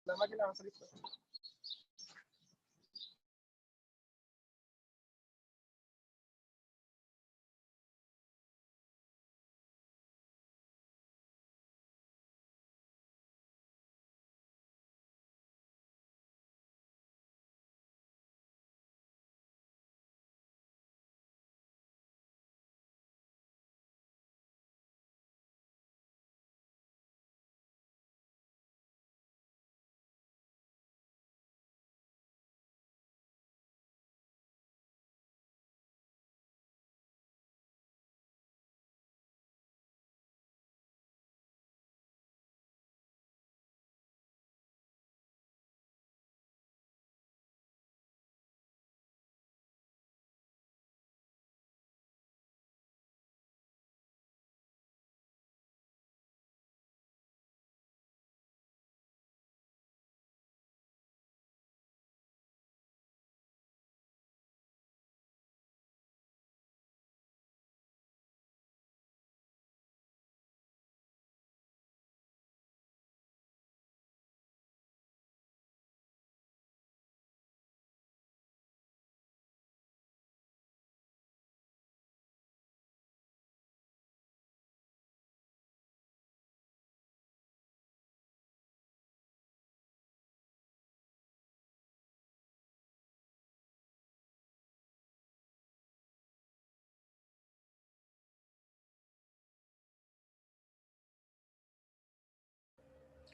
La máquina va a salir.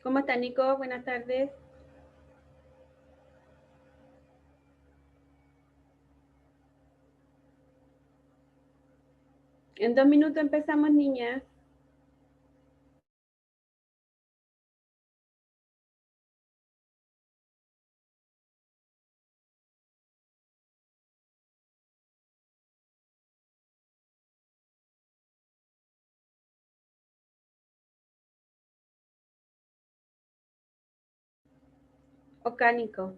¿Cómo está, Nico? Buenas tardes. En 2 minutos empezamos, niñas. Ok, Nico.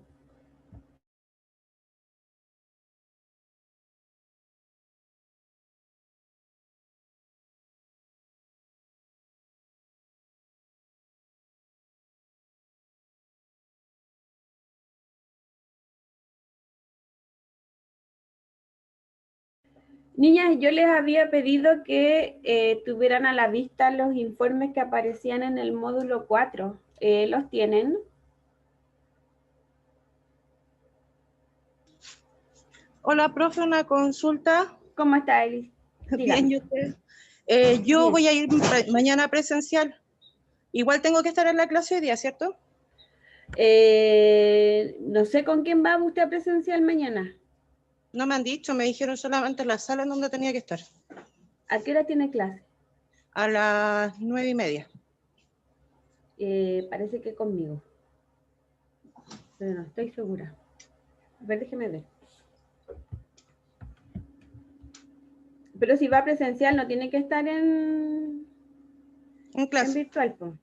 Niñas, yo les había pedido que tuvieran a la vista los informes que aparecían en el módulo 4. ¿Los tienen? Hola, profe, una consulta. ¿Cómo está, Elis? Bien, ¿y usted? Yo Bien. voy a ir mañana presencial. Igual tengo que estar en la clase hoy día, ¿cierto? No sé con quién va usted a presencial mañana. No me han dicho, me dijeron solamente en la sala en donde tenía que estar. ¿A qué hora tiene clase? A las 9:30. Parece que conmigo. Pero no estoy segura. A ver, déjeme ver. Pero si va presencial, no tiene que estar en clase. virtual, pues.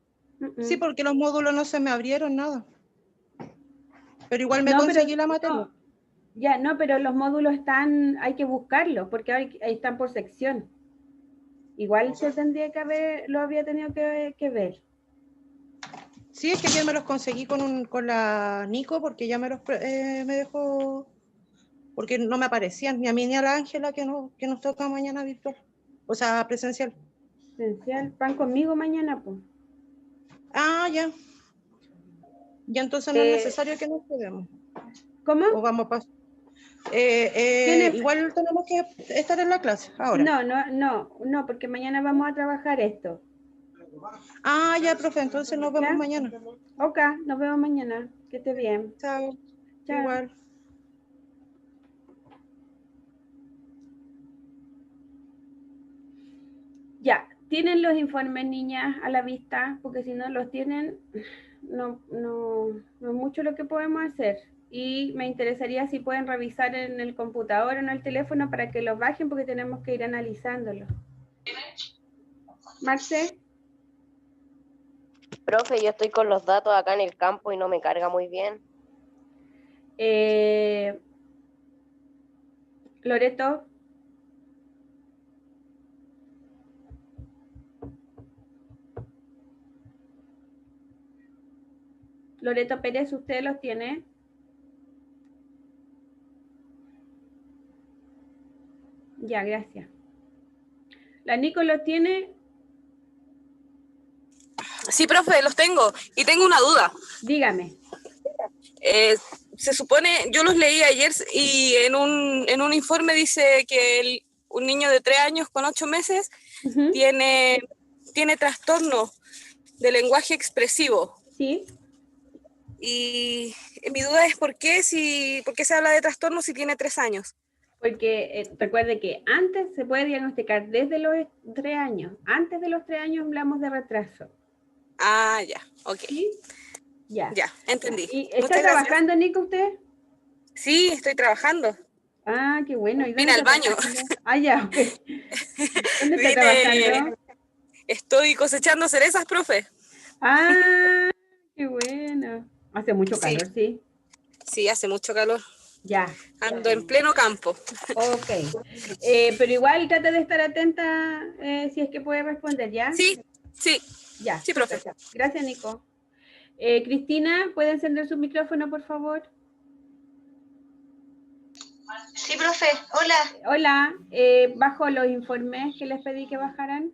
Sí, porque los módulos no se me abrieron nada. Pero igual me conseguí la materia. No, ya, no, pero los módulos están, hay que buscarlos, porque ahí están por sección. Igual se tendría que haber, lo había tenido que ver. Sí, es que ayer me los conseguí con la Nico, porque ya me dejó, porque no me aparecían, ni a mí ni a la Ángela que nos toca mañana virtual, o sea, presencial. Presencial, van conmigo mañana, pues. Ah, ya. Ya entonces no es necesario que nos quedemos. ¿Cómo? O vamos a ¿Quiénes? igual tenemos que estar en la clase ahora. No, porque mañana vamos a trabajar esto. Ah, ya, profe, entonces nos vemos ¿Ya? mañana. Ok, nos vemos mañana. Que esté bien. Chao. Chao. Igual. Ya, ¿tienen los informes, niñas, a la vista? Porque si no los tienen, no es mucho lo que podemos hacer. Y me interesaría si pueden revisar en el computador o en el teléfono para que los bajen porque tenemos que ir analizándolos. Marce. Profe, yo estoy con los datos acá en el campo y no me carga muy bien. Loreto. Loreto Pérez, ¿usted los tiene? Ya, gracias. ¿La Nico los tiene? Sí, profe, los tengo. Y tengo una duda. Dígame. Se supone, yo los leí ayer y en un informe dice que un niño de 3 años con 8 meses tiene trastorno de lenguaje expresivo. Sí. Y mi duda es por qué se habla de trastorno si tiene 3 años. Porque recuerde que antes se puede diagnosticar desde los 3 años. Antes de los 3 años hablamos de retraso. Ah, ya, ok. ¿Sí? Ya. Ya, entendí. ¿Y está Muchas gracias. trabajando, Nico, usted? Sí, estoy trabajando. Ah, qué bueno. ¿Y dónde Vine al está baño. trabajando? Ah, ya, ok. ¿Dónde está trabajando? Estoy cosechando cerezas, profe. Ah, qué bueno. Hace mucho Sí. calor, ¿sí? Sí, hace mucho calor. Ya. Ando en pleno campo. Ok. Pero igual trate de estar atenta si es que puede responder, ¿ya? Sí, sí, Ya. sí, profe. Gracias, Nico. Cristina, ¿puede encender su micrófono, por favor? Sí, profe. Hola. Hola. ¿Bajo los informes que les pedí que bajaran?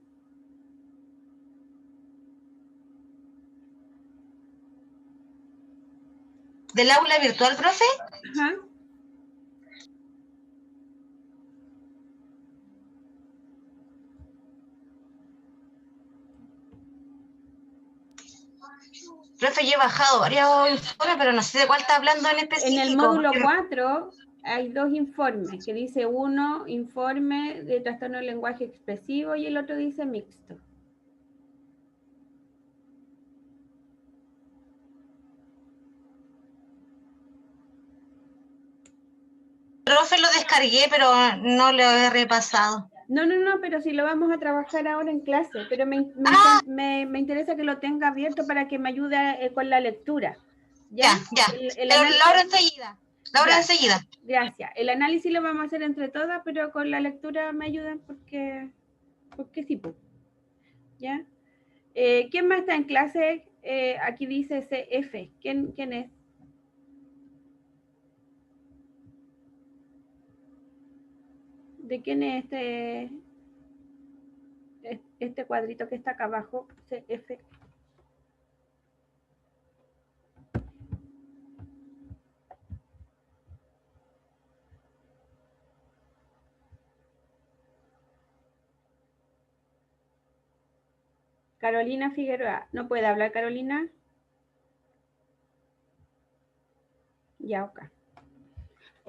¿Del aula virtual, profe? Ajá. Profe, yo he bajado varios informes, pero no sé de cuál está hablando en específico. En el módulo 4 hay 2 informes, que dice uno, informe de trastorno del lenguaje expresivo, y el otro dice mixto. Profe, lo descargué, pero no lo he repasado. No, pero si lo vamos a trabajar ahora en clase, pero me interesa que lo tenga abierto para que me ayude con la lectura. ¿Ya? Pero la abro enseguida. La abro enseguida. Gracias. El análisis lo vamos a hacer entre todas, pero con la lectura me ayudan porque sí, pues. ¿Ya? ¿Quién más está en clase? Aquí dice CF. ¿Quién es? ¿De quién es este cuadrito que está acá abajo? CF. Carolina Figueroa. ¿No puede hablar, Carolina? Ya, ok.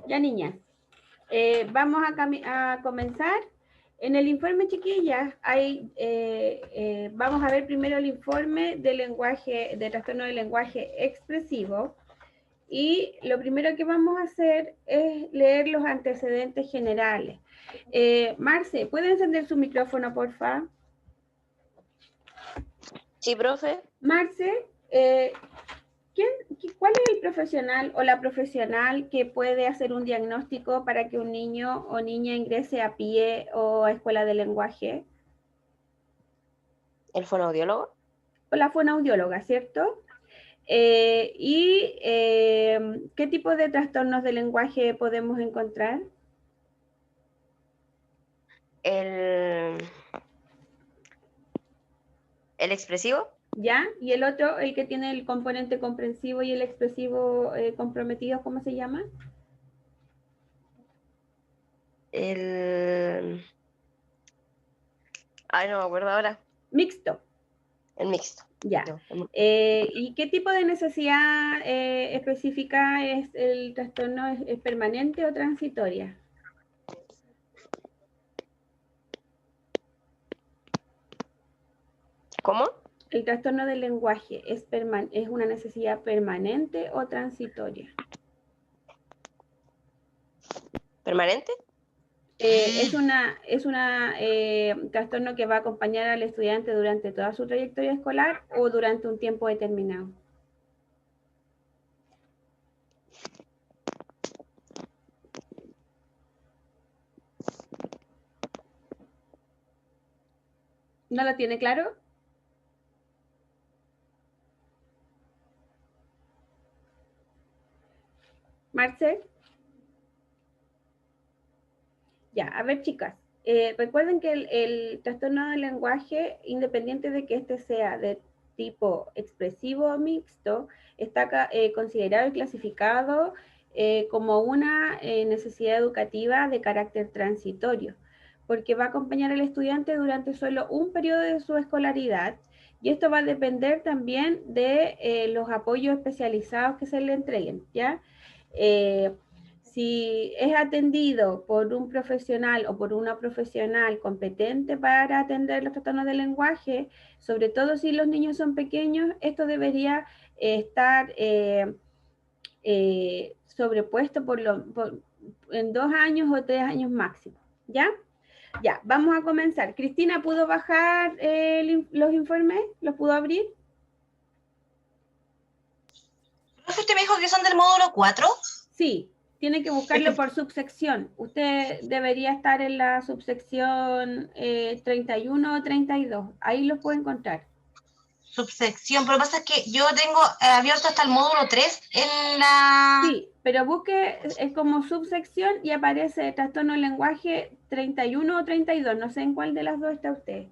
Ya, niñas. Vamos a comenzar. En el informe, chiquillas, vamos a ver primero el informe de trastorno del lenguaje expresivo. Y lo primero que vamos a hacer es leer los antecedentes generales. Marce, ¿puede encender su micrófono, por favor? Sí, profe. Marce, ¿cuál es el profesional o la profesional que puede hacer un diagnóstico para que un niño o niña ingrese a PIE o a escuela de lenguaje? ¿El fonoaudiólogo? O la fonoaudióloga, ¿cierto? ¿Qué tipo de trastornos de lenguaje podemos encontrar? ¿El expresivo? ¿Ya? Y el otro, el que tiene el componente comprensivo y el expresivo comprometido, ¿cómo se llama? Ay, no me acuerdo ahora. Mixto. El mixto. Ya. No. ¿Y qué tipo de necesidad específica es el trastorno? ¿Es permanente o transitoria? ¿Cómo? ¿El trastorno del lenguaje es una necesidad permanente o transitoria? ¿Permanente? Es un trastorno que va a acompañar al estudiante durante toda su trayectoria escolar o durante un tiempo determinado. ¿No lo tiene claro? Marce. Ya, a ver, chicas. Recuerden que el trastorno del lenguaje, independiente de que este sea de tipo expresivo o mixto, está considerado y clasificado como una necesidad educativa de carácter transitorio, porque va a acompañar al estudiante durante solo un periodo de su escolaridad, y esto va a depender también de los apoyos especializados que se le entreguen, ¿ya? Si es atendido por un profesional o por una profesional competente para atender los trastornos del lenguaje, sobre todo si los niños son pequeños, esto debería estar sobrepuesto en 2 años o 3 años máximo, ¿ya? Ya, vamos a comenzar. Cristina, ¿pudo bajar los informes? ¿Los pudo abrir? ¿Profe, usted me dijo que son del módulo 4? Sí, tiene que buscarlo por subsección. Usted debería estar en la subsección 31 o 32. Ahí los puede encontrar. Subsección, pero lo que pasa es que yo tengo abierto hasta el módulo 3 en la... Sí, pero busque, es como subsección y aparece trastorno del lenguaje 31 o 32. No sé en cuál de las dos está usted.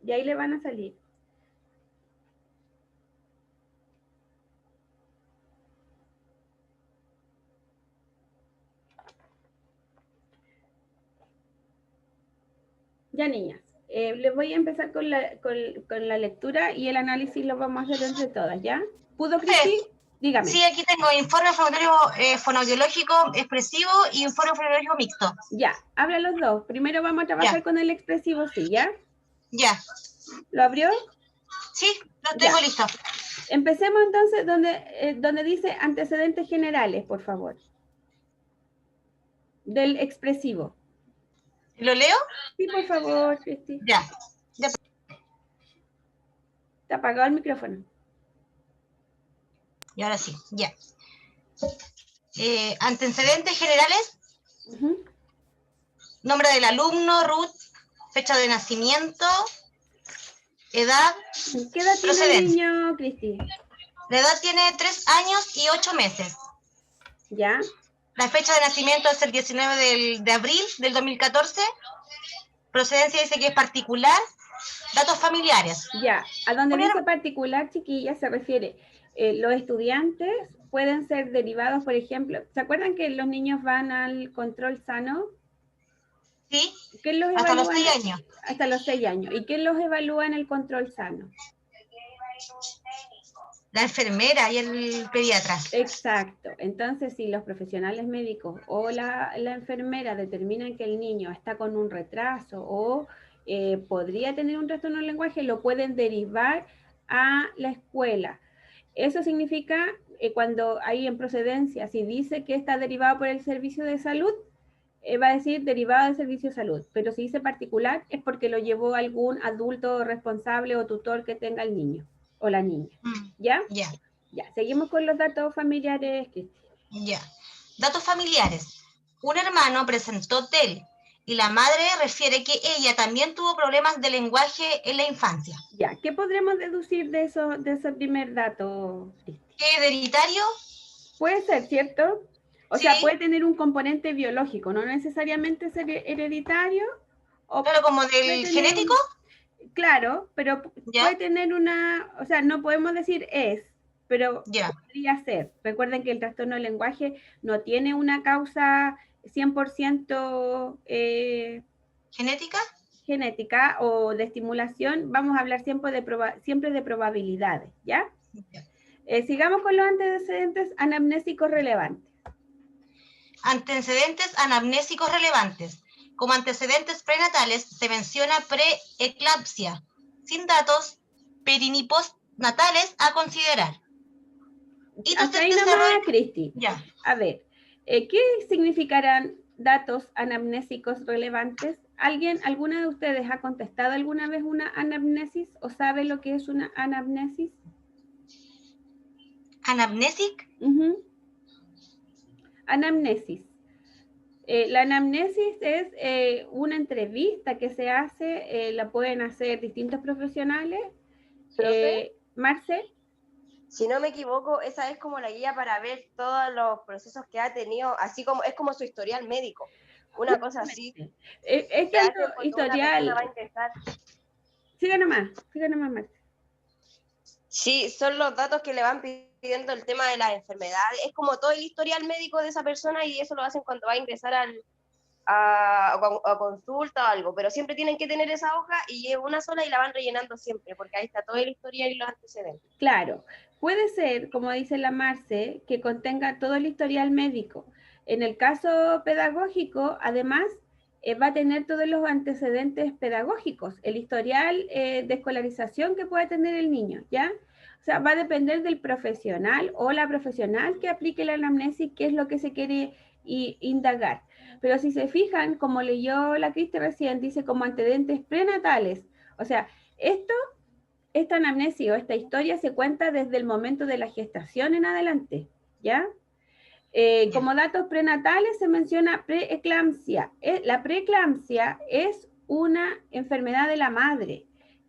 Y ahí le van a salir. Ya, niñas, les voy a empezar con la lectura y el análisis lo vamos a hacer entre todas, ¿ya? ¿Pudo, Cristi? Dígame. Sí, aquí tengo informe fonoaudiológico expresivo y informe fonoaudiológico mixto. Ya, habla los dos. Primero vamos a trabajar con el expresivo, sí, ¿ya? Ya. ¿Lo abrió? Sí, lo tengo listo. Empecemos entonces donde dice antecedentes generales, por favor. Del expresivo. ¿Lo leo? Sí, por favor, Cristi. Ya. Está apagado el micrófono. Y ahora sí, ya. Antecedentes generales. Nombre del alumno, root, fecha de nacimiento, edad, ¿Qué edad tiene el niño, Cristi? La edad tiene 3 años y 8 meses. ¿Ya? La fecha de nacimiento es el 19 de abril del 2014. Procedencia dice que es particular. Datos familiares. Ya, a donde dice particular, chiquilla, se refiere, los estudiantes pueden ser derivados, por ejemplo, ¿se acuerdan que los niños van al control sano? Sí, hasta los 6 años. Hasta los 6 años. ¿Y quién los evalúa en el control sano? La enfermera y el pediatra. Exacto. Entonces, si los profesionales médicos o la enfermera determinan que el niño está con un retraso o podría tener un trastorno del lenguaje, lo pueden derivar a la escuela. Eso significa cuando hay en procedencia, si dice que está derivado por el servicio de salud, va a decir derivado del servicio de salud, pero si dice particular es porque lo llevó algún adulto responsable o tutor que tenga el niño o la niña. ¿Ya? Ya. Ya, seguimos con los datos familiares, Cristi. Ya. Datos familiares. Un hermano presentó TEL y la madre refiere que ella también tuvo problemas de lenguaje en la infancia. Ya, ¿qué podremos deducir de ese primer dato, Cristi? ¿Qué hereditario? Puede ser, ¿cierto? O Sí. sea, puede tener un componente biológico, no necesariamente ser hereditario. Claro, como del genético. Claro, pero puede tener o sea, no podemos decir pero podría ser. Recuerden que el trastorno del lenguaje no tiene una causa 100% genética o de estimulación. Vamos a hablar siempre de probabilidades, ¿ya? Sigamos con los antecedentes anamnésicos relevantes. Antecedentes anamnésicos relevantes. Como antecedentes prenatales se menciona preeclampsia, sin datos perinipostnatales a considerar. Hasta ahí nomás, Cristi. Ya. A ver, ¿qué significarán datos anamnésicos relevantes? ¿Alguna de ustedes ha contestado alguna vez una anamnesis o sabe lo que es una anamnesis? ¿Anamnésic? Anamnesis. La anamnesis es una entrevista que se hace, la pueden hacer distintos profesionales. ¿Profe? Marce. Si no me equivoco, esa es como la guía para ver todos los procesos que ha tenido, así como es como su historial médico, una cosa así. Es Que hace tanto cuando una persona historial. va a ingresar. Siga nomás, Marta. Sí, son los datos que le van pidiendo el tema de las enfermedades. Es como todo el historial médico de esa persona y eso lo hacen cuando va a ingresar a consulta o algo. Pero siempre tienen que tener esa hoja y es una sola y la van rellenando siempre, porque ahí está todo el historial y los antecedentes. Claro, puede ser, como dice la Marce, que contenga todo el historial médico. En el caso pedagógico, además, va a tener todos los antecedentes pedagógicos, el historial de escolarización que pueda tener el niño, ¿ya? O sea, va a depender del profesional o la profesional que aplique la anamnesis, qué es lo que se quiere indagar. Pero si se fijan, como leyó la Cristi recién, dice como antecedentes prenatales. O sea, esta anamnesis o esta historia se cuenta desde el momento de la gestación en adelante, ¿ya? Como datos prenatales se menciona preeclampsia. La preeclampsia es una enfermedad de la madre,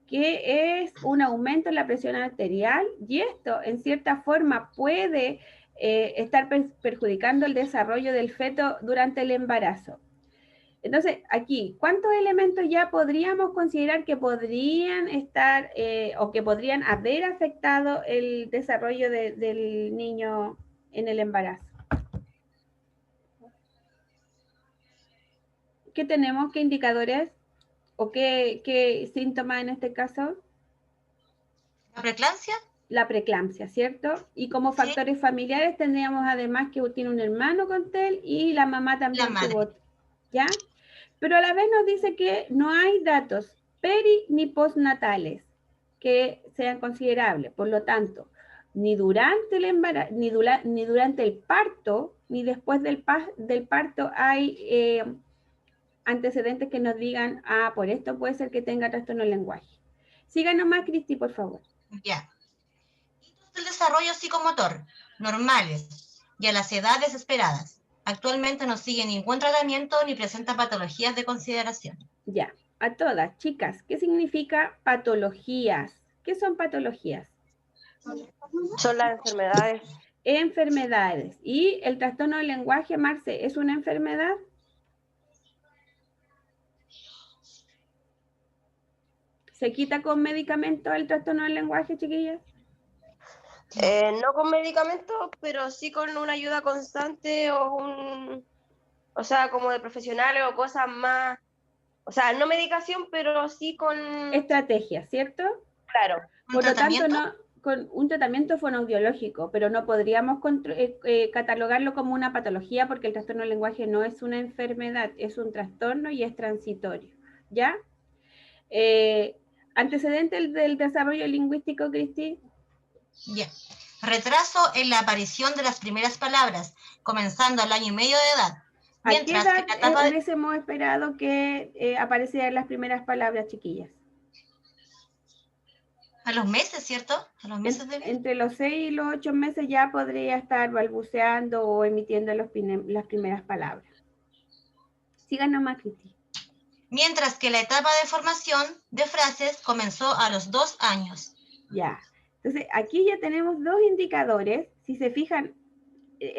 que es un aumento en la presión arterial y esto en cierta forma puede estar perjudicando el desarrollo del feto durante el embarazo. Entonces, aquí, ¿cuántos elementos ya podríamos considerar que podrían estar o que podrían haber afectado el desarrollo del niño en el embarazo? ¿Qué tenemos? ¿Qué indicadores? ¿O qué síntomas en este caso? ¿La preeclampsia? La preeclampsia, ¿cierto? Y como factores familiares tendríamos además que tiene un hermano con TEL y la mamá también tuvo, ¿ya? Pero a la vez nos dice que no hay datos peri ni postnatales que sean considerables. Por lo tanto, ni durante el embarazo, ni durante el parto, ni después del parto hay antecedentes que nos digan, por esto puede ser que tenga trastorno del lenguaje. Síganos más, Cristi, por favor. Ya. Hitos del desarrollo psicomotor, normales y a las edades esperadas. Actualmente no sigue ningún tratamiento ni presenta patologías de consideración. Ya, a todas, chicas, ¿qué significa patologías? ¿Qué son patologías? Son las enfermedades. Enfermedades. ¿Y el trastorno del lenguaje, Marce, es una enfermedad? ¿Se quita con medicamento el trastorno del lenguaje, chiquillas? No con medicamentos, pero sí con una ayuda constante o sea, como de profesionales o cosas más, o sea, no medicación, pero sí con... Estrategia, ¿cierto? Claro. Por lo tanto, no, con un tratamiento fonoaudiológico, pero no podríamos catalogarlo como una patología porque el trastorno del lenguaje no es una enfermedad, es un trastorno y es transitorio, ¿ya? ¿Antecedentes del desarrollo lingüístico, Cristi? Ya. Retraso en la aparición de las primeras palabras, comenzando al año y medio de edad. ¿A qué edad hubiésemos esperado que aparecieran las primeras palabras, chiquillas? A los meses, ¿cierto? A los meses de vida. Entre los 6 y los 8 meses ya podría estar balbuceando o emitiendo las primeras palabras. Sigan nomás, Cristi. Mientras que la etapa de formación de frases comenzó a los 2 años. Ya. Entonces, aquí ya tenemos dos indicadores. Si se fijan,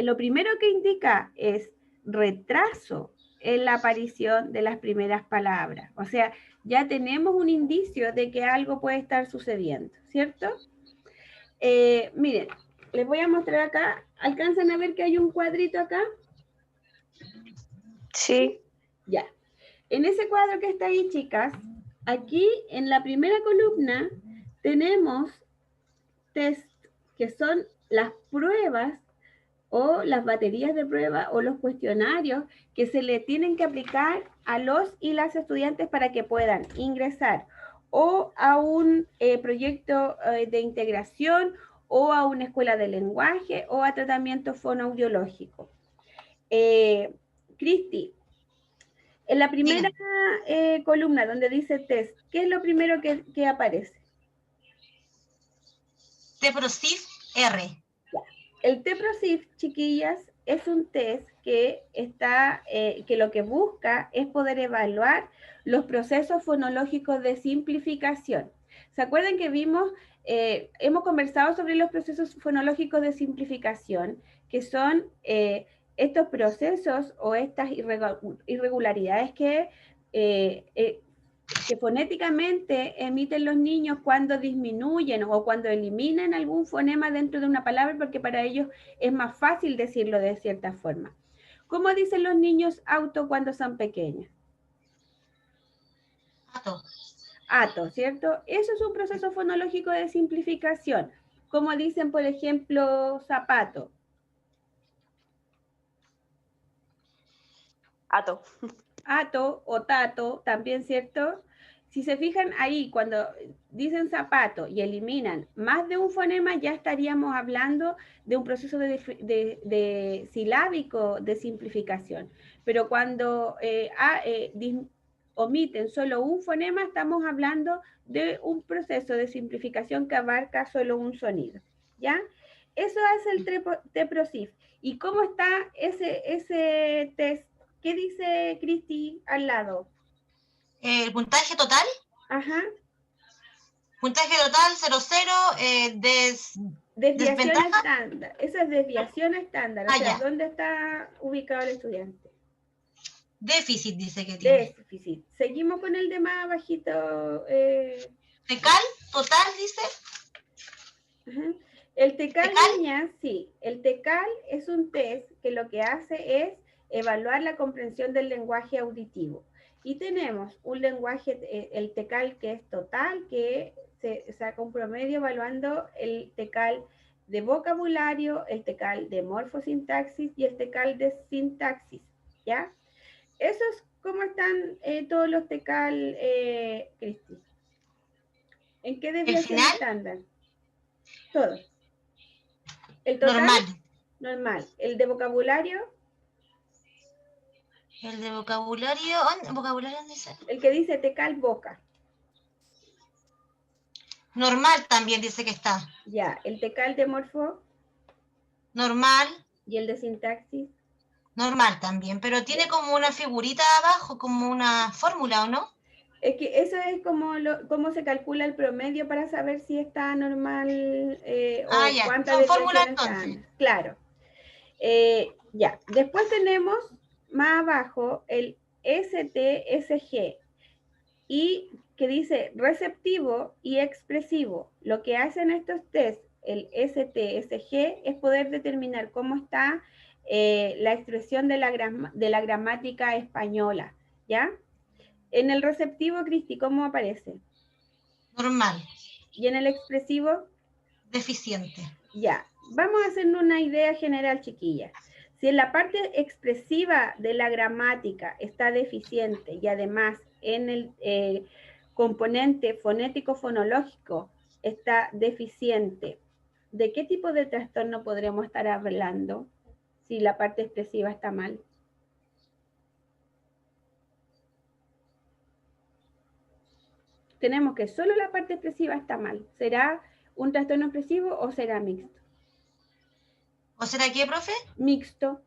lo primero que indica es retraso en la aparición de las primeras palabras. O sea, ya tenemos un indicio de que algo puede estar sucediendo, ¿cierto? Miren, les voy a mostrar acá. ¿Alcanzan a ver que hay un cuadrito acá? Sí. Ya. En ese cuadro que está ahí, chicas, aquí en la primera columna tenemos test, que son las pruebas o las baterías de prueba o los cuestionarios que se le tienen que aplicar a los y las estudiantes para que puedan ingresar o a un proyecto de integración o a una escuela de lenguaje o a tratamiento fonoaudiológico. Cristi, en la primera columna donde dice test, ¿qué es lo primero que aparece? TEPROSIF R. El TEPROSIF, chiquillas, es un test que que lo que busca es poder evaluar los procesos fonológicos de simplificación. ¿Se acuerdan que hemos conversado sobre los procesos fonológicos de simplificación, que son estos procesos o estas irregularidades que fonéticamente emiten los niños cuando disminuyen o cuando eliminan algún fonema dentro de una palabra, porque para ellos es más fácil decirlo de cierta forma. ¿Cómo dicen los niños auto cuando son pequeños? Ato. Ato, ¿cierto? Eso es un proceso fonológico de simplificación. ¿Cómo dicen, por ejemplo, zapato? Ato. Ato o tato, también, ¿cierto? Si se fijan ahí, cuando dicen zapato y eliminan más de un fonema, ya estaríamos hablando de un proceso de silábico de simplificación. Pero cuando omiten solo un fonema, estamos hablando de un proceso de simplificación que abarca solo un sonido, ¿ya? Eso es el TEPROSIF. ¿Y cómo está ese test? ¿Qué dice Cristi al lado? El puntaje total. Ajá. Puntaje total 0,0. Desviación ¿Desventaja? estándar. Esa es desviación estándar. O sea, ya. ¿dónde está ubicado el estudiante? Déficit dice que tiene. Déficit. Seguimos con el de más bajito. Tecal total dice. Ajá. El TECAL, ¿TECAL? niñas, sí. El TECAL es un test que lo que hace es evaluar la comprensión del lenguaje auditivo. Y tenemos un lenguaje, el TECAL, que es total, que se saca un promedio evaluando el TECAL de vocabulario, el TECAL de morfosintaxis y el TECAL de sintaxis, ¿ya? Eso es cómo están todos los TECAL, Cristi. ¿En qué desviación estándar? Todos. El total, normal. El de vocabulario. El de vocabulario, ¿vocabulario dónde dice? El que dice TECAL boca. Normal también dice que está. Ya, el TECAL de morfo. Normal. ¿Y el de sintaxis? Normal también, pero tiene como una figurita abajo, como una fórmula, ¿o no? Es que eso es cómo se calcula el promedio para saber si está normal o ya. cuántas Son fórmulas entonces. están. Claro. Ya, después tenemos más abajo el STSG y que dice receptivo y expresivo. Lo que hacen estos test, el STSG, es poder determinar cómo está la expresión de la gramática española, ¿ya? En el receptivo, Cristi, ¿cómo aparece? Normal. ¿Y en el expresivo? Deficiente. Ya, vamos a hacer una idea general, chiquilla. Si en la parte expresiva de la gramática está deficiente y además en el componente fonético-fonológico está deficiente, ¿de qué tipo de trastorno podremos estar hablando si la parte expresiva está mal? Tenemos que solo la parte expresiva está mal. ¿Será un trastorno expresivo o será mixto? ¿O será qué, profe? Mixto.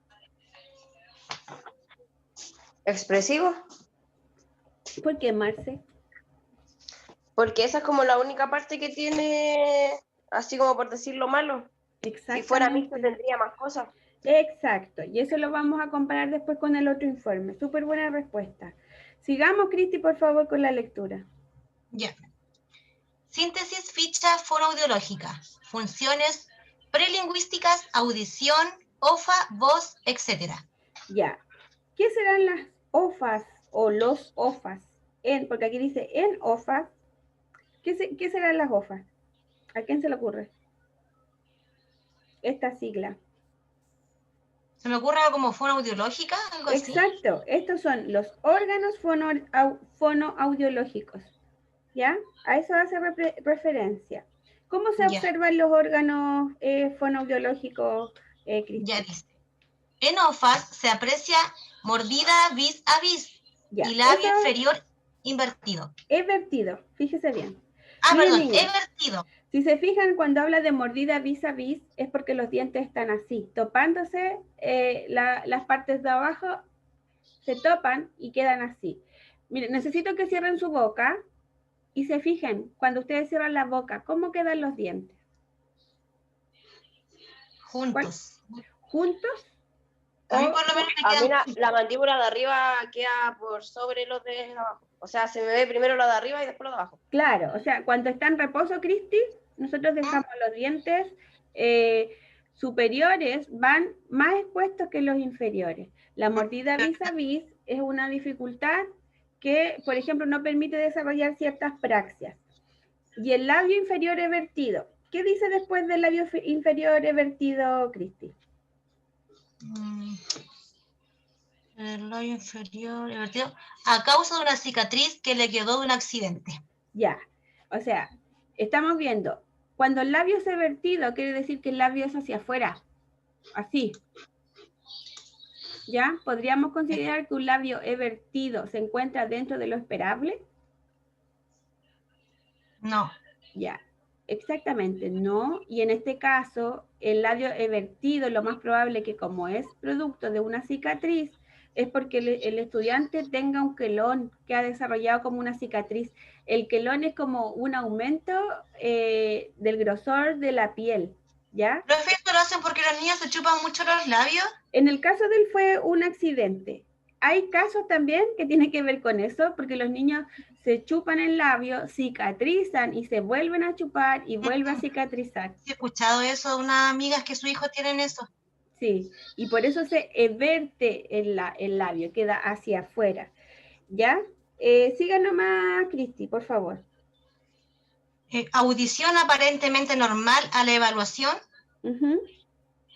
¿Expresivo? ¿Por qué, Marce? Porque esa es como la única parte que tiene, así como por decirlo malo. Si fuera mixto tendría más cosas. Exacto, y eso lo vamos a comparar después con el otro informe. Súper buena respuesta. Sigamos, Cristi, por favor, con la lectura. Ya. Síntesis, ficha fonoaudiológica. Funciones prelingüísticas, audición, OFA, voz, etc. Ya. ¿Qué serán las OFAs o los OFAs? Porque aquí dice en OFAs. ¿Qué serán las OFAs? ¿A quién se le ocurre? Esta sigla. ¿Se me ocurre algo como fonoaudiológica? Algo así. Exacto. Estos son los órganos fonoaudiológicos. ¿Ya? A eso hace referencia. ¿Cómo se observan los órganos fonoaudiológicos, Cristian? Ya dice. En OFAs se aprecia mordida vis a vis y labio inferior invertido. Es vertido, fíjese bien. Perdón, niña, es vertido. Si se fijan, cuando habla de mordida vis a vis, es porque los dientes están así, topándose, las partes de abajo se topan y quedan así. Miren, necesito que cierren su boca y se fijen, cuando ustedes cierran la boca, ¿cómo quedan los dientes? Juntos. ¿Juntos? A mí por lo menos me A mí quedan... la mandíbula de arriba queda por sobre los de abajo. O sea, se me ve primero la de arriba y después la de abajo. Claro, o sea, cuando está en reposo, Cristi, nosotros dejamos los dientes superiores, van más expuestos que los inferiores. La mordida vis a vis es una dificultad que, por ejemplo, no permite desarrollar ciertas praxias. Y el labio inferior evertido. ¿Qué dice después del labio inferior evertido, Cristi? El labio inferior invertido a causa de una cicatriz que le quedó de un accidente. Ya, o sea, estamos viendo, cuando el labio es evertido, quiere decir que el labio es hacia afuera, así. ¿Ya? ¿Podríamos considerar que un labio evertido se encuentra dentro de lo esperable? No. Ya, exactamente, no. Y en este caso, el labio evertido, lo más probable que como es producto de una cicatriz, es porque el estudiante tenga un quelón que ha desarrollado como una cicatriz. El quelón es como un aumento del grosor de la piel, ¿ya? ¿Profe, esto lo hacen porque los niños se chupan mucho los labios? En el caso de él fue un accidente. Hay casos también que tienen que ver con eso, porque los niños se chupan el labio, cicatrizan y se vuelven a chupar y vuelven a cicatrizar. He escuchado eso de unas amigas que su hijo tienen eso. Sí, y por eso se everte el labio, queda hacia afuera. ¿Ya? Siga nomás, Cristi, por favor. Audición aparentemente normal a la evaluación.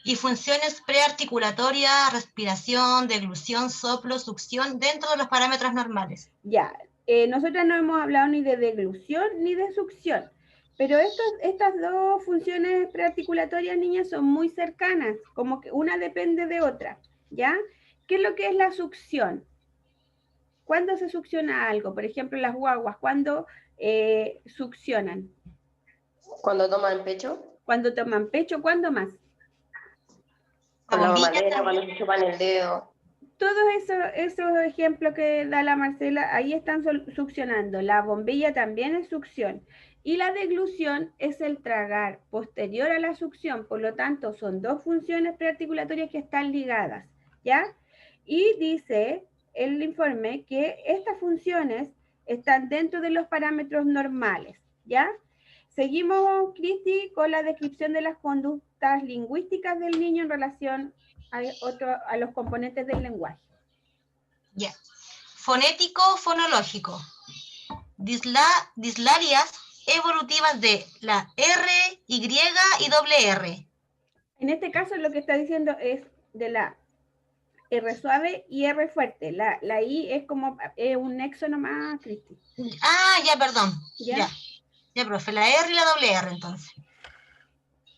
Y funciones prearticulatorias, respiración, deglución, soplo, succión, dentro de los parámetros normales. Ya, nosotras no hemos hablado ni de deglución ni de succión, pero estas dos funciones prearticulatorias, niñas, son muy cercanas, como que una depende de otra, ¿ya? ¿Qué es lo que es la succión? ¿Cuándo se succiona algo? Por ejemplo, las guaguas, ¿cuándo succionan? ¿Cuando toman pecho? Cuando toman pecho, ¿cuándo más? Con la mamadera, cuando se chupan el dedo. Todos esos ejemplos que da la Marcela, ahí están succionando. La bombilla también es succión. Y la deglución es el tragar posterior a la succión. Por lo tanto, son dos funciones prearticulatorias que están ligadas, ¿ya? Y dice el informe que estas funciones están dentro de los parámetros normales, ¿ya? Seguimos, Cristi, con la descripción de las conductas lingüísticas del niño en relación a los componentes del lenguaje. Ya. Fonético, fonológico. Dislarias evolutivas de la R, Y y doble R. En este caso lo que está diciendo es de la R suave y R fuerte. La I es como un nexo nomás, Cristi. Ah, ya, perdón. Ya, profe, la R y la doble R entonces.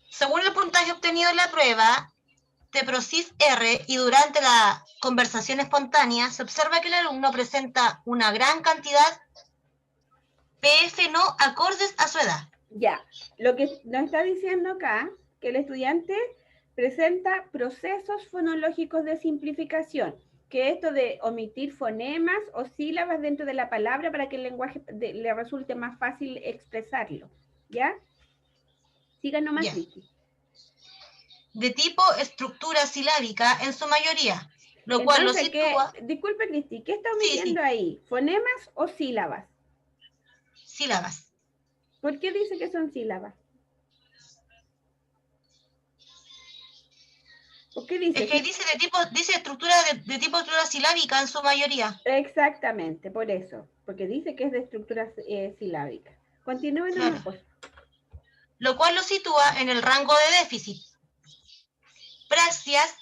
Según el puntaje obtenido en la prueba de PROCIS R y durante la conversación espontánea, se observa que el alumno presenta una gran cantidad PF no acordes a su edad. Ya, lo que nos está diciendo acá, que el estudiante presenta procesos fonológicos de simplificación, que esto de omitir fonemas o sílabas dentro de la palabra para que el lenguaje le resulte más fácil expresarlo, ¿ya? Sigan nomás, Vicky. De tipo estructura silábica en su mayoría, lo Entonces, cual lo sitúa... Disculpe, Cristi, ¿qué está omitiendo ahí? ¿Fonemas o sílabas? Sílabas. ¿Por qué dice que son sílabas? ¿O qué dice? Es que dice estructura de tipo estructura silábica en su mayoría. Exactamente, por eso, porque dice que es de estructura silábica. Continúen, claro. Lo cual lo sitúa en el rango de déficit. Praxias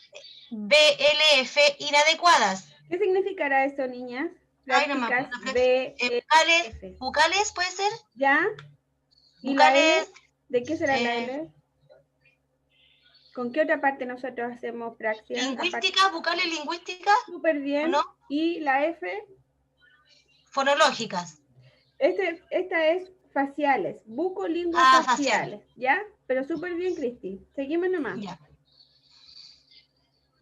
BLF inadecuadas. ¿Qué significará eso, niñas? Prácticas bucales, ¿puede ser? ¿Ya? ¿Y bucales, la L? ¿De qué será la L? ¿Con qué otra parte nosotros hacemos praxia? Lingüística, bucales lingüísticas. Súper bien. ¿No? ¿Y la F? Fonológicas. Esta es Faciales, bucolinguos faciales, ¿ya? Pero súper bien, Cristi. Seguimos nomás. Ya.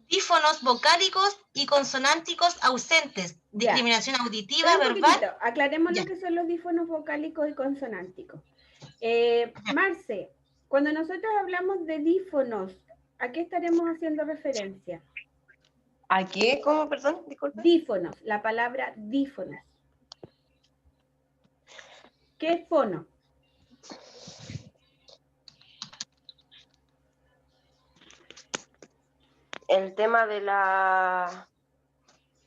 Dífonos vocálicos y consonánticos ausentes. Discriminación auditiva, Pero verbal. aclaremos lo que son los dífonos vocálicos y consonánticos. Marce, cuando nosotros hablamos de dífonos, ¿a qué estaremos haciendo referencia? ¿A qué? ¿Cómo? Perdón, disculpe. Dífonos, la palabra dífonos. ¿Qué es fono? El tema de la...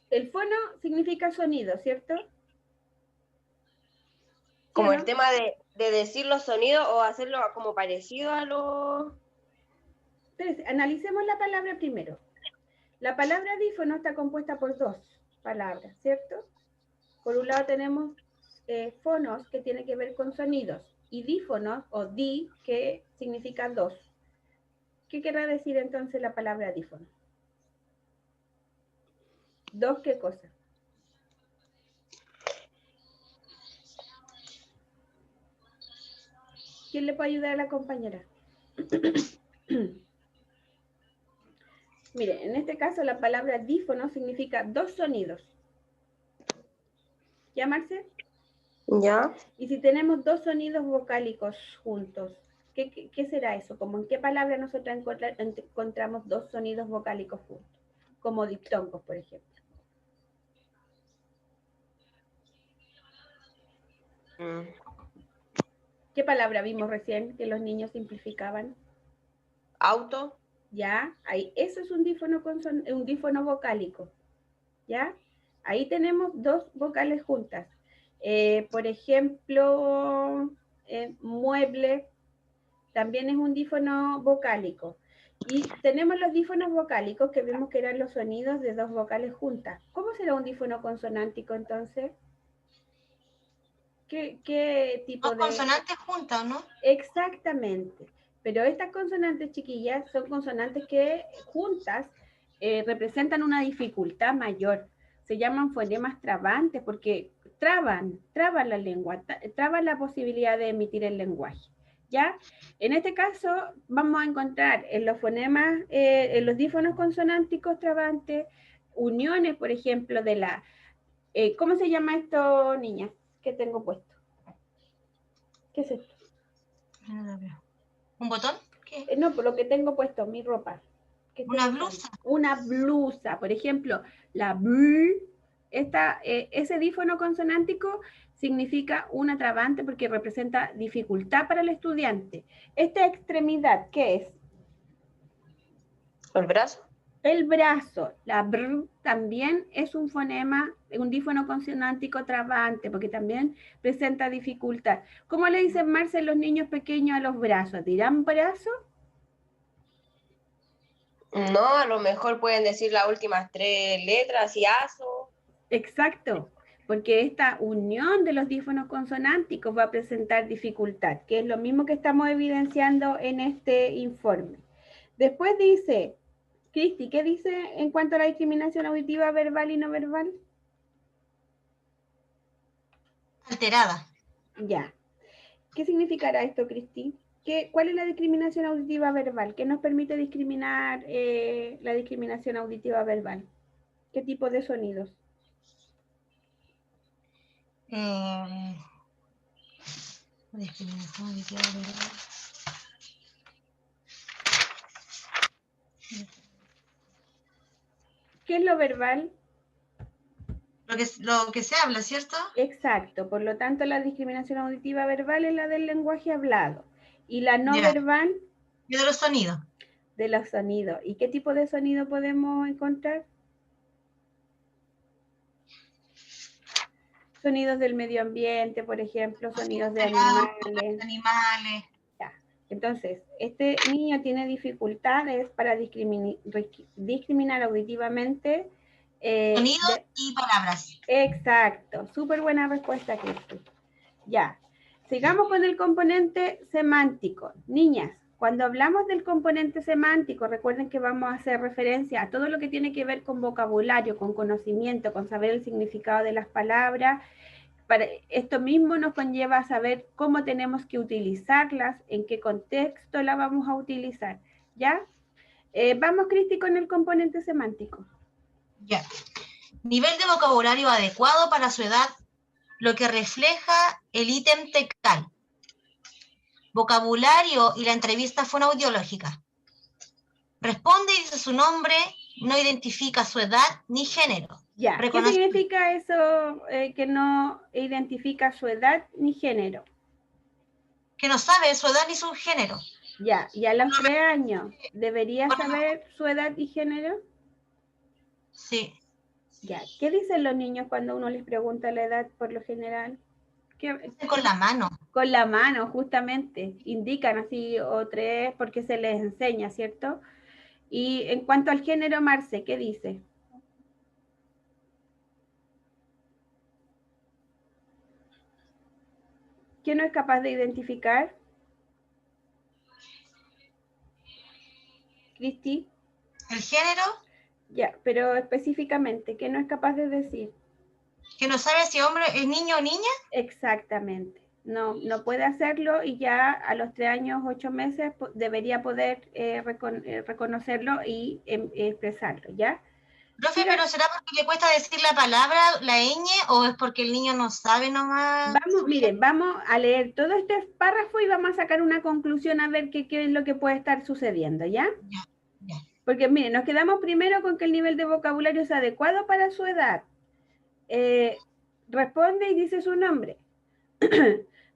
El fono significa sonido, ¿cierto? Como ¿Sí, el no? tema de decir los sonidos o hacerlo como parecido a los... Entonces, analicemos la palabra primero. La palabra dífono está compuesta por dos palabras, ¿cierto? Por un lado tenemos fonos, que tiene que ver con sonidos, y dífonos, o di, que significa dos. ¿Qué querrá decir entonces la palabra dífono? ¿Dos qué cosa? ¿Quién le puede ayudar a la compañera? Mire, en este caso la palabra dífono significa dos sonidos. ¿Ya, Marce? ¿Ya? Y si tenemos dos sonidos vocálicos juntos, ¿qué será eso? ¿Como en qué palabra nosotros encontramos dos sonidos vocálicos juntos? Como diptongos, por ejemplo. ¿Qué palabra vimos recién que los niños simplificaban? Auto. ¿Ya? Ahí, eso es un dífono vocálico. ¿Ya? Ahí tenemos dos vocales juntas. Por ejemplo, mueble también es un dífono vocálico. Y tenemos los dífonos vocálicos que vimos que eran los sonidos de dos vocales juntas. ¿Cómo será un dífono consonántico entonces? ¿Qué tipo Dos de...? consonantes juntas, ¿no? Exactamente. Pero estas consonantes, chiquillas, son consonantes que juntas representan una dificultad mayor. Se llaman fonemas trabantes porque traban la lengua, traban la posibilidad de emitir el lenguaje. ¿Ya? En este caso vamos a encontrar en los fonemas, en los dífonos consonánticos trabantes, uniones, por ejemplo, de la... ¿cómo se llama esto, niña? ¿Qué tengo puesto? ¿Qué es esto? ¿Un botón? ¿Qué? No, por lo que tengo puesto, mi ropa. ¿Una blusa? Una blusa, por ejemplo, la bl, ese dífono consonántico significa una trabante porque representa dificultad para el estudiante. Esta extremidad, ¿qué es? ¿El brazo? El brazo, la br, también es un fonema, un dífono consonántico trabante, porque también presenta dificultad. ¿Cómo le dicen, Marce, los niños pequeños a los brazos? ¿Dirán brazo? No, a lo mejor pueden decir las últimas tres letras y aso. Exacto, porque esta unión de los dífonos consonánticos va a presentar dificultad, que es lo mismo que estamos evidenciando en este informe. Después dice, Cristi, ¿qué dice en cuanto a la discriminación auditiva verbal y no verbal? Alterada. Ya. ¿Qué significará esto, Cristi? ¿Cuál es la discriminación auditiva verbal? ¿Qué nos permite discriminar la discriminación auditiva verbal? ¿Qué tipo de sonidos? Discriminación auditiva verbal. ¿Qué es lo verbal? Lo que se habla, ¿cierto? Exacto, por lo tanto la discriminación auditiva verbal es la del lenguaje hablado y la no verbal y de los sonidos. De los sonidos. ¿Y qué tipo de sonido podemos encontrar? Sonidos del medio ambiente, por ejemplo, sonidos de animales. Ya. Entonces, este niño tiene dificultades para discriminar auditivamente. Sonidos y palabras. Exacto, súper buena respuesta, Cristi. Ya, sigamos con el componente semántico. Niñas, cuando hablamos del componente semántico, recuerden que vamos a hacer referencia a todo lo que tiene que ver con vocabulario, con conocimiento, con saber el significado de las palabras, esto mismo nos conlleva a saber cómo tenemos que utilizarlas, en qué contexto la vamos a utilizar, ¿ya? Vamos, Cristi, con el componente semántico. Ya. Nivel de vocabulario adecuado para su edad, lo que refleja el ítem textual. Vocabulario y la entrevista fonoaudiológica. Responde y dice su nombre, no identifica su edad ni género. Ya, ¿qué significa eso que no identifica su edad ni género? Que no sabe su edad ni su género. Ya, y a los 3 años, ¿debería saber su edad y género? Sí. Ya, ¿qué dicen los niños cuando uno les pregunta la edad por lo general? Con la mano. Con la mano, justamente. Indican así o 3 porque se les enseña, ¿cierto? Y en cuanto al género, Marce, ¿qué dice? ¿Quién no es capaz de identificar? Cristi. ¿El género? Ya, pero específicamente, ¿qué no es capaz de decir? Que no sabe si hombre es niño o niña. Exactamente. No puede hacerlo y ya a los 3 años, 8 meses debería poder reconocerlo y expresarlo, ¿ya? Profe, ¿pero será porque le cuesta decir la palabra, la ñ, o es porque el niño no sabe nomás? Vamos a leer todo este párrafo y vamos a sacar una conclusión a ver qué es lo que puede estar sucediendo, ¿ya? Ya. Porque, miren, nos quedamos primero con que el nivel de vocabulario es adecuado para su edad. Responde y dice su nombre,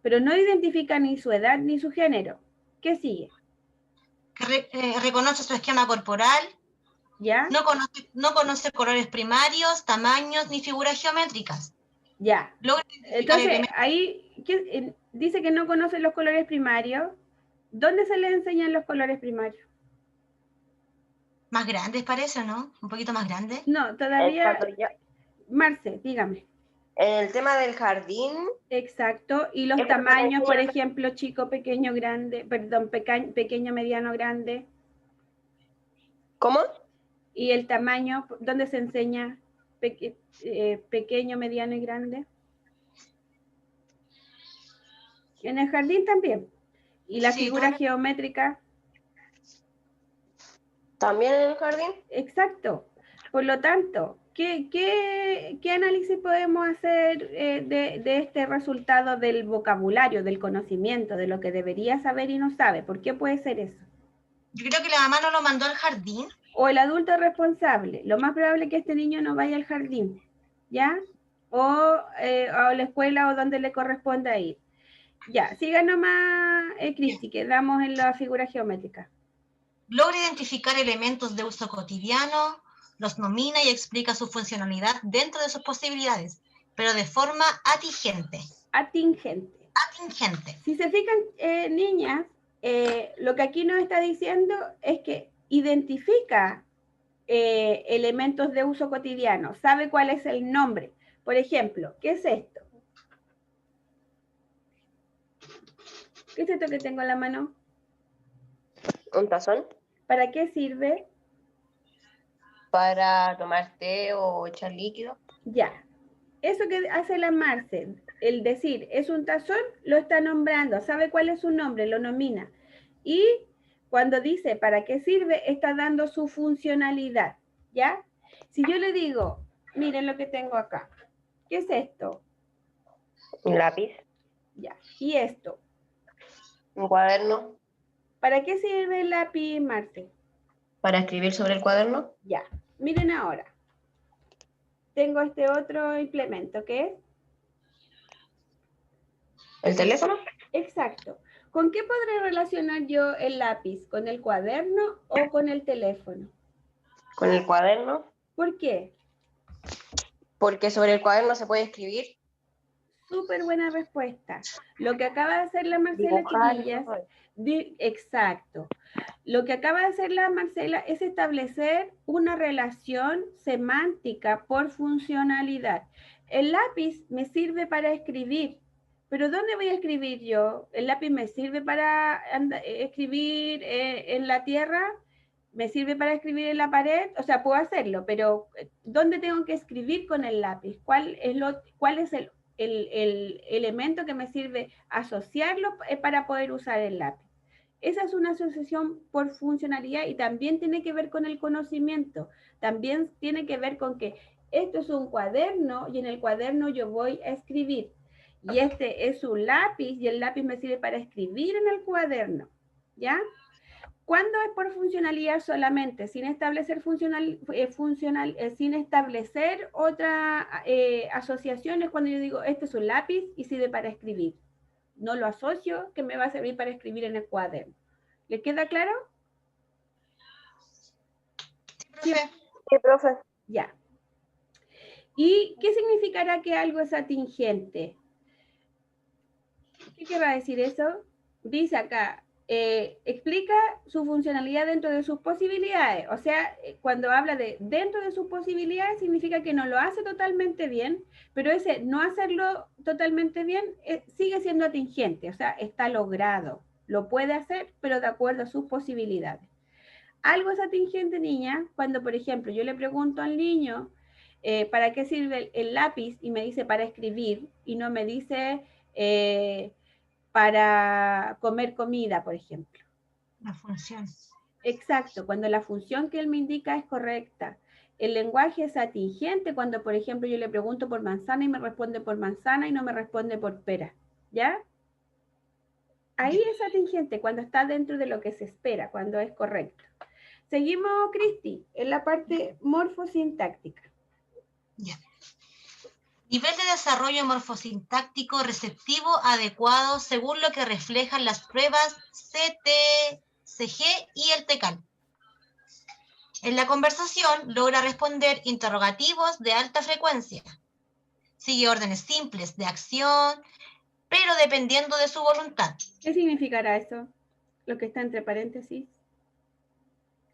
pero no identifica ni su edad ni su género. ¿Qué sigue? Que reconoce su esquema corporal. ¿Ya? No conoce colores primarios, tamaños ni figuras geométricas. Ya. Entonces, ahí dice que no conoce los colores primarios. ¿Dónde se le enseñan los colores primarios? Más grandes parece, ¿no? Un poquito más grandes. No, todavía... Marce, dígame. En el tema del jardín. Exacto, y los tamaños, por ejemplo, chico, pequeño, grande, perdón, pequeño, mediano, grande. ¿Cómo? Y el tamaño, ¿dónde se enseña pequeño, mediano y grande? En el jardín también. ¿Y la figura geométrica? ¿También en el jardín? Exacto. Por lo tanto, ¿qué análisis podemos hacer de este resultado del vocabulario, del conocimiento, de lo que debería saber y no sabe? ¿Por qué puede ser eso? Yo creo que la mamá no lo mandó al jardín. O el adulto responsable. Lo más probable es que este niño no vaya al jardín, ¿ya? O a la escuela o donde le corresponda ir. Ya, siga nomás, Cristi, quedamos en la figura geométrica. Logra identificar elementos de uso cotidiano, los nomina y explica su funcionalidad dentro de sus posibilidades, pero de forma atingente. Atingente. Si se fijan, niñas, lo que aquí nos está diciendo es que identifica elementos de uso cotidiano, sabe cuál es el nombre. Por ejemplo, ¿qué es esto? ¿Qué es esto que tengo en la mano? ¿Un tazón? ¿Para qué sirve? Para tomar té o echar líquido. Ya. Eso que hace la Marce, el decir es un tazón, lo está nombrando, sabe cuál es su nombre, lo nomina. Y cuando dice para qué sirve, está dando su funcionalidad, ¿ya? Si yo le digo, miren lo que tengo acá, ¿qué es esto? Un lápiz. Ya. ¿Y esto? Un cuaderno. ¿Para qué sirve el lápiz, Marce? Para escribir sobre el cuaderno. Ya. Miren ahora. Tengo este otro implemento, ¿qué es? ¿El teléfono? Exacto. ¿Con qué podré relacionar yo el lápiz? ¿Con el cuaderno o con el teléfono? Con el cuaderno. ¿Por qué? Porque sobre el cuaderno se puede escribir. Súper buena respuesta. Lo que acaba de hacer la Marcela, chiquillas, exacto. Lo que acaba de hacer la Marcela es establecer una relación semántica por funcionalidad. El lápiz me sirve para escribir, pero ¿dónde voy a escribir yo? ¿El lápiz me sirve para escribir en la tierra? ¿Me sirve para escribir en la pared? O sea, puedo hacerlo, pero ¿dónde tengo que escribir con el lápiz? ¿Cuál es el elemento que me sirve asociarlo para poder usar el lápiz. Esa es una asociación por funcionalidad y también tiene que ver con el conocimiento. También tiene que ver con que esto es un cuaderno y en el cuaderno yo voy a escribir. Y este es un lápiz y el lápiz me sirve para escribir en el cuaderno. ¿Ya? ¿Cuándo es por funcionalidad solamente? Sin establecer sin establecer otra asociación es cuando yo digo, este es un lápiz y sirve para escribir. No lo asocio que me va a servir para escribir en el cuaderno. ¿Le queda claro? Sí, profe. Ya. ¿Y qué significará que algo es atingente? ¿Qué querrá decir eso? Dice acá, explica su funcionalidad dentro de sus posibilidades. O sea, cuando habla de dentro de sus posibilidades, significa que no lo hace totalmente bien, pero ese no hacerlo totalmente bien sigue siendo atingente, o sea, está logrado. Lo puede hacer, pero de acuerdo a sus posibilidades. Algo es atingente, niña, cuando, por ejemplo, yo le pregunto al niño, ¿para qué sirve el lápiz? Y me dice, para escribir, y no me dice... para comer comida, por ejemplo. La función. Exacto, cuando la función que él me indica es correcta. El lenguaje es atingente cuando, por ejemplo, yo le pregunto por manzana y me responde por manzana y no me responde por pera. ¿Ya? Ahí es atingente cuando está dentro de lo que se espera, cuando es correcto. Seguimos, Cristi, en la parte morfosintáctica. Ya. Nivel de desarrollo morfosintáctico receptivo adecuado según lo que reflejan las pruebas CT-CG y el TECAL. En la conversación logra responder interrogativos de alta frecuencia. Sigue órdenes simples de acción, pero dependiendo de su voluntad. ¿Qué significará eso? Lo que está entre paréntesis.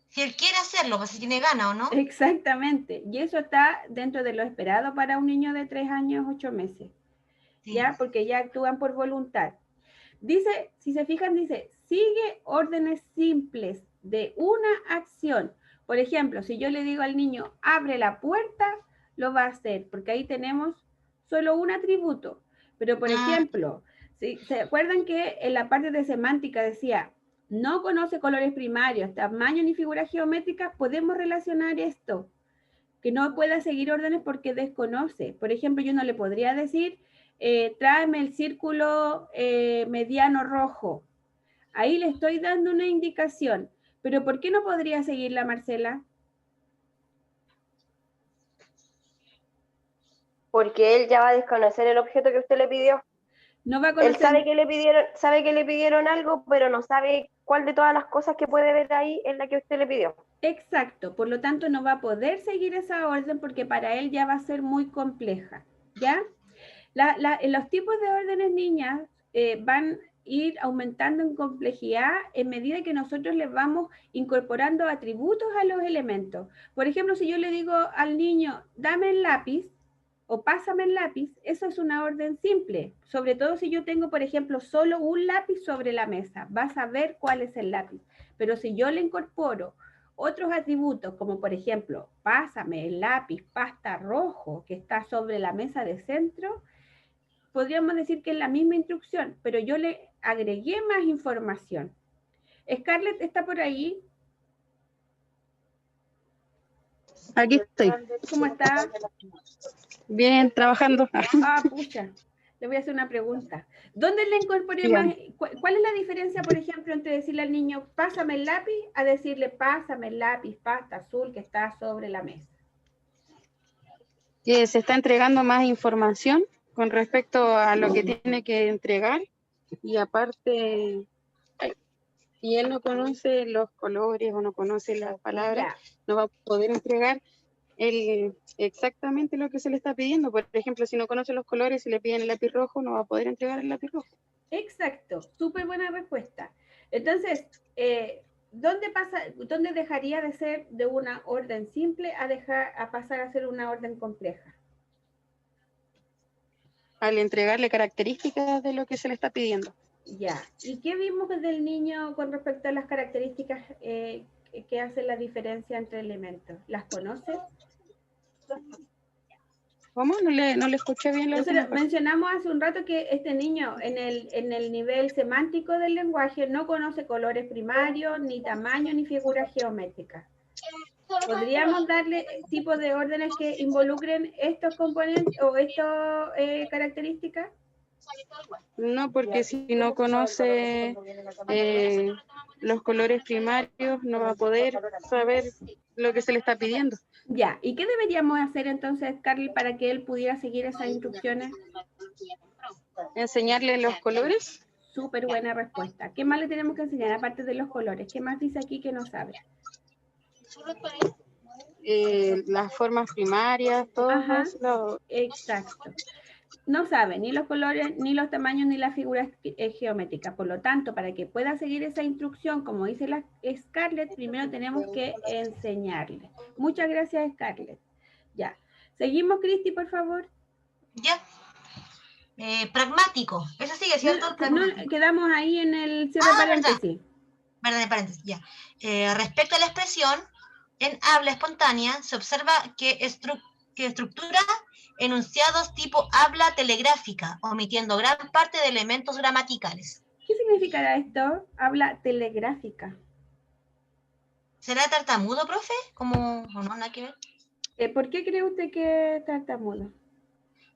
Si él quiere hacerlo, pues si tiene ganas o no. Exactamente. Y eso está dentro de lo esperado para un niño de 3 años, 8 meses. Sí. ¿Ya? Porque ya actúan por voluntad. Dice, si se fijan, dice, sigue órdenes simples de una acción. Por ejemplo, si yo le digo al niño, abre la puerta, lo va a hacer, porque ahí tenemos solo un atributo. Pero, por ejemplo, si ¿se acuerdan que en la parte de semántica decía, no conoce colores primarios, tamaño ni figuras geométricas? Podemos relacionar esto, que no pueda seguir órdenes porque desconoce. Por ejemplo, yo no le podría decir, tráeme el círculo mediano rojo. Ahí le estoy dando una indicación. Pero ¿por qué no podría seguirla, Marcela? Porque él ya va a desconocer el objeto que usted le pidió. No va a conocer... Él sabe que le pidieron algo, pero no sabe cuál de todas las cosas que puede ver ahí es la que usted le pidió. Exacto, por lo tanto no va a poder seguir esa orden porque para él ya va a ser muy compleja, ¿ya? Los tipos de órdenes, niñas, van a ir aumentando en complejidad en medida que nosotros les vamos incorporando atributos a los elementos. Por ejemplo, si yo le digo al niño, dame el lápiz, o pásame el lápiz, eso es una orden simple, sobre todo si yo tengo, por ejemplo, solo un lápiz sobre la mesa, vas a ver cuál es el lápiz, pero si yo le incorporo otros atributos, como por ejemplo, pásame el lápiz pasta rojo que está sobre la mesa de centro, podríamos decir que es la misma instrucción, pero yo le agregué más información. Scarlett, ¿está por ahí? Aquí estoy. ¿Cómo está? Bien, trabajando. Ah, pucha. Le voy a hacer una pregunta. ¿Dónde le incorporé más? ¿Cuál es la diferencia, por ejemplo, entre decirle al niño, pásame el lápiz, a decirle, pásame el lápiz pasta azul que está sobre la mesa? Que se está entregando más información con respecto a lo que tiene que entregar y aparte, si él no conoce los colores o no conoce las palabras, no va a poder entregar exactamente lo que se le está pidiendo. Por ejemplo, si no conoce los colores, si le piden el lápiz rojo, no va a poder entregar el lápiz rojo. Exacto, súper buena respuesta. Entonces, ¿dónde dejaría de ser de una orden simple a pasar a ser una orden compleja? Al entregarle características de lo que se le está pidiendo. Ya, ¿y qué vimos del niño con respecto a las características que hacen la diferencia entre elementos? ¿Las conoces? ¿Cómo? No le escuché bien la última parte. Mencionamos hace un rato que este niño en el nivel semántico del lenguaje no conoce colores primarios, ni tamaño, ni figuras geométricas. ¿Podríamos darle tipos de órdenes que involucren estos componentes o estas características? No, porque si no conoce los colores primarios, no va a poder saber lo que se le está pidiendo. Ya, ¿y qué deberíamos hacer entonces, Carly, para que él pudiera seguir esas instrucciones? ¿Enseñarle los colores? Súper buena respuesta. ¿Qué más le tenemos que enseñar aparte de los colores? ¿Qué más dice aquí que no sabe? Las formas primarias, todo eso. Exacto. No sabe ni los colores, ni los tamaños, ni las figuras geométricas. Por lo tanto, para que pueda seguir esa instrucción, como dice la Scarlett, primero tenemos que enseñarle. Muchas gracias, Scarlett. Ya. Seguimos, Cristi, por favor. Ya. Pragmático. Eso sigue siendo no, quedamos ahí en el cierre paréntesis. Verdad de paréntesis, ya. Respecto a la expresión, en habla espontánea se observa que estructura enunciados tipo habla telegráfica, omitiendo gran parte de elementos gramaticales. ¿Qué significará esto? Habla telegráfica. ¿Será tartamudo, profe? ¿Cómo? ¿O no? ¿Nada que ver? ¿Por qué cree usted que es tartamudo?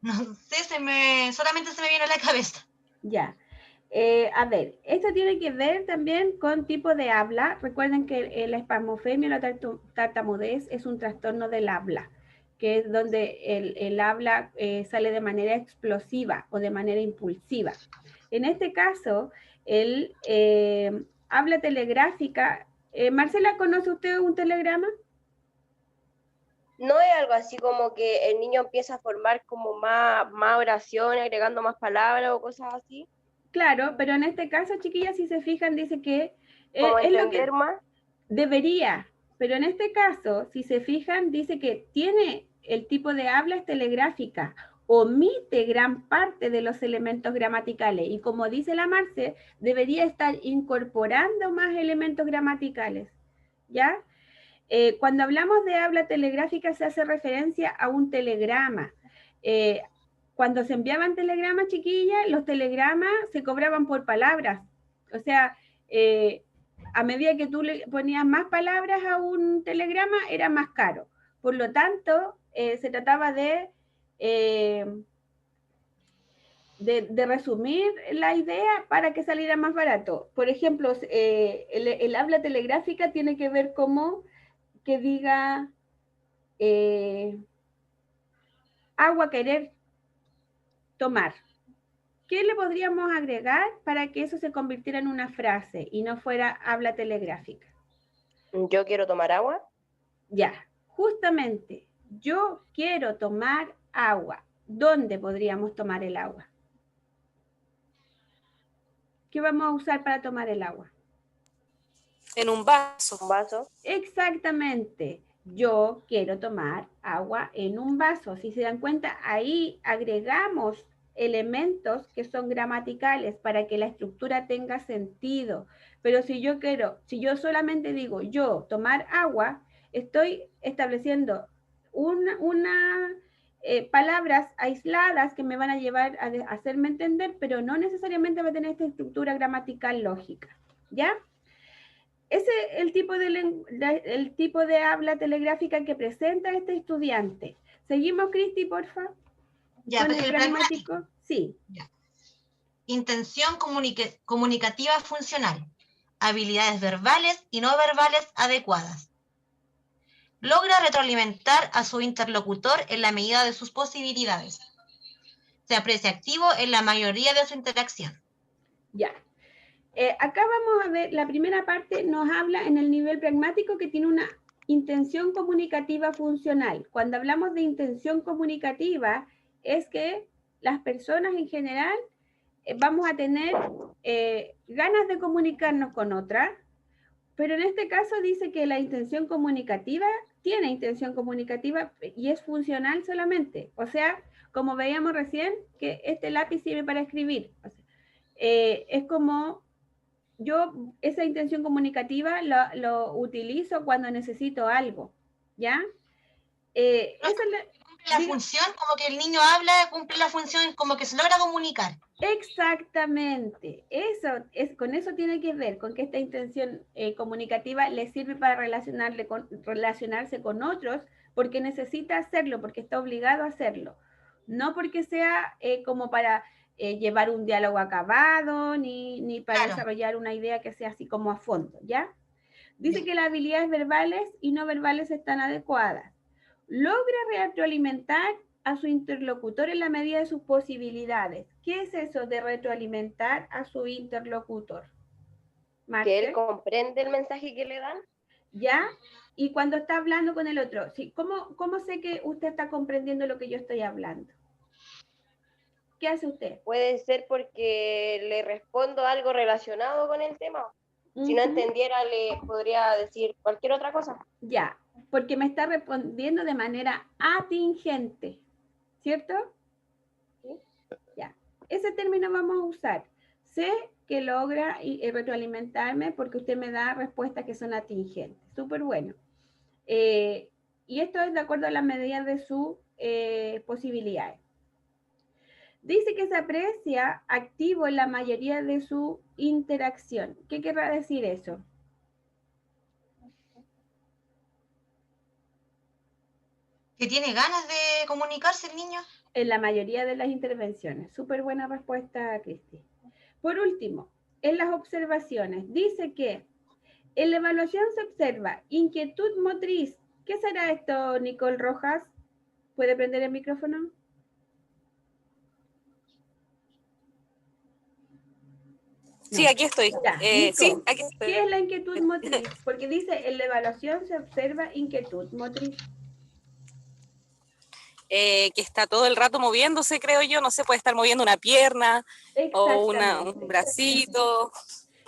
No sé, solamente se me viene a la cabeza. Ya. A ver, esto tiene que ver también con tipo de habla. Recuerden que la espasmofemia o la tartamudez es un trastorno del habla, que es donde el habla sale de manera explosiva o de manera impulsiva. En este caso, el habla telegráfica. Marcela, ¿conoce usted un telegrama? ¿No es algo así como que el niño empieza a formar como más oraciones, agregando más palabras o cosas así? Claro, pero en este caso, chiquillas, si se fijan, dice que es lo que más debería, pero en este caso, si se fijan, dice que tiene el tipo de habla es telegráfica, omite gran parte de los elementos gramaticales y como dice la Marce, debería estar incorporando más elementos gramaticales, ¿ya? Cuando hablamos de habla telegráfica se hace referencia a un telegrama. Cuando se enviaban telegramas, chiquillas, los telegramas se cobraban por palabras. O sea, a medida que tú le ponías más palabras a un telegrama, era más caro. Por lo tanto, se trataba de resumir la idea para que saliera más barato. Por ejemplo, el habla telegráfica tiene que ver como que diga agua querer tomar. ¿Qué le podríamos agregar para que eso se convirtiera en una frase y no fuera habla telegráfica? Yo quiero tomar agua. Ya, justamente, yo quiero tomar agua. ¿Dónde podríamos tomar el agua? ¿Qué vamos a usar para tomar el agua? En un vaso. Un vaso. Exactamente. Yo quiero tomar agua en un vaso. Si se dan cuenta, ahí agregamos elementos que son gramaticales para que la estructura tenga sentido. Pero si yo solamente digo yo tomar agua, estoy estableciendo palabras aisladas que me van a llevar a hacerme entender, pero no necesariamente va a tener esta estructura gramatical lógica. ¿Ya? Ese es el tipo de habla telegráfica que presenta este estudiante. ¿Seguimos, Cristi, porfa? Ya, ¿Con el pragmático? Sí. Ya. Intención comunicativa funcional. Habilidades verbales y no verbales adecuadas. Logra retroalimentar a su interlocutor en la medida de sus posibilidades. Se aprecia activo en la mayoría de su interacción. Ya. Acá vamos a ver, la primera parte nos habla en el nivel pragmático que tiene una intención comunicativa funcional. Cuando hablamos de intención comunicativa, es que las personas en general vamos a tener ganas de comunicarnos con otras, pero en este caso dice que la intención comunicativa tiene intención comunicativa y es funcional solamente. O sea, como veíamos recién, que este lápiz sirve para escribir. O sea, es como yo esa intención comunicativa lo utilizo cuando necesito algo, ¿ya? cumple la función, como que el niño habla, cumple la función, como que se logra comunicar. Exactamente, con eso tiene que ver, con que esta intención comunicativa le sirve para relacionarse con otros, porque necesita hacerlo, porque está obligado a hacerlo, no porque sea como para llevar un diálogo acabado, ni para desarrollar una idea que sea así como a fondo, ¿ya? Dice que las habilidades verbales y no verbales están adecuadas. Logra retroalimentar a su interlocutor en la medida de sus posibilidades. ¿Qué es eso de retroalimentar a su interlocutor? Que él comprende el mensaje que le dan. ¿Ya? Y cuando está hablando con el otro, ¿sí? ¿Cómo sé que usted está comprendiendo lo que yo estoy hablando? ¿Qué hace usted? Puede ser porque le respondo algo relacionado con el tema. Si no entendiera, le podría decir cualquier otra cosa. Ya, porque me está respondiendo de manera atingente, ¿cierto? ¿Sí? Ya, ese término vamos a usar. Sé que logra retroalimentarme porque usted me da respuestas que son atingentes. Súper bueno. Y esto es de acuerdo a las medidas de sus posibilidades. Dice que se aprecia activo en la mayoría de su interacción. ¿Qué querrá decir eso? Que tiene ganas de comunicarse el niño. En la mayoría de las intervenciones. Súper buena respuesta, Cristi. Por último, en las observaciones, dice que en la evaluación se observa inquietud motriz. ¿Qué será esto, Nicole Rojas? ¿Puede prender el micrófono? Sí, aquí estoy. Sí, aquí estoy. ¿Qué es la inquietud motriz? Porque dice, en la evaluación se observa inquietud motriz. Que está todo el rato moviéndose, creo yo, no sé, puede estar moviendo una pierna o un bracito.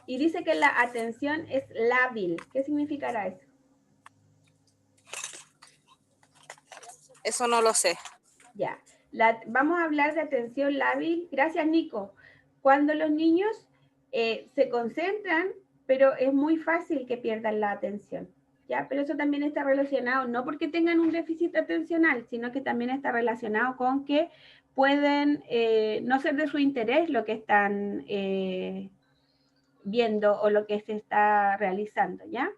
Y dice que la atención es lábil. ¿Qué significará eso? Eso no lo sé. Ya, vamos a hablar de atención lábil. Gracias, Nico. Cuando los niños se concentran, pero es muy fácil que pierdan la atención. ¿Ya? Pero eso también está relacionado, no porque tengan un déficit atencional, sino que también está relacionado con que pueden no ser de su interés lo que están viendo o lo que se está realizando, ¿ya?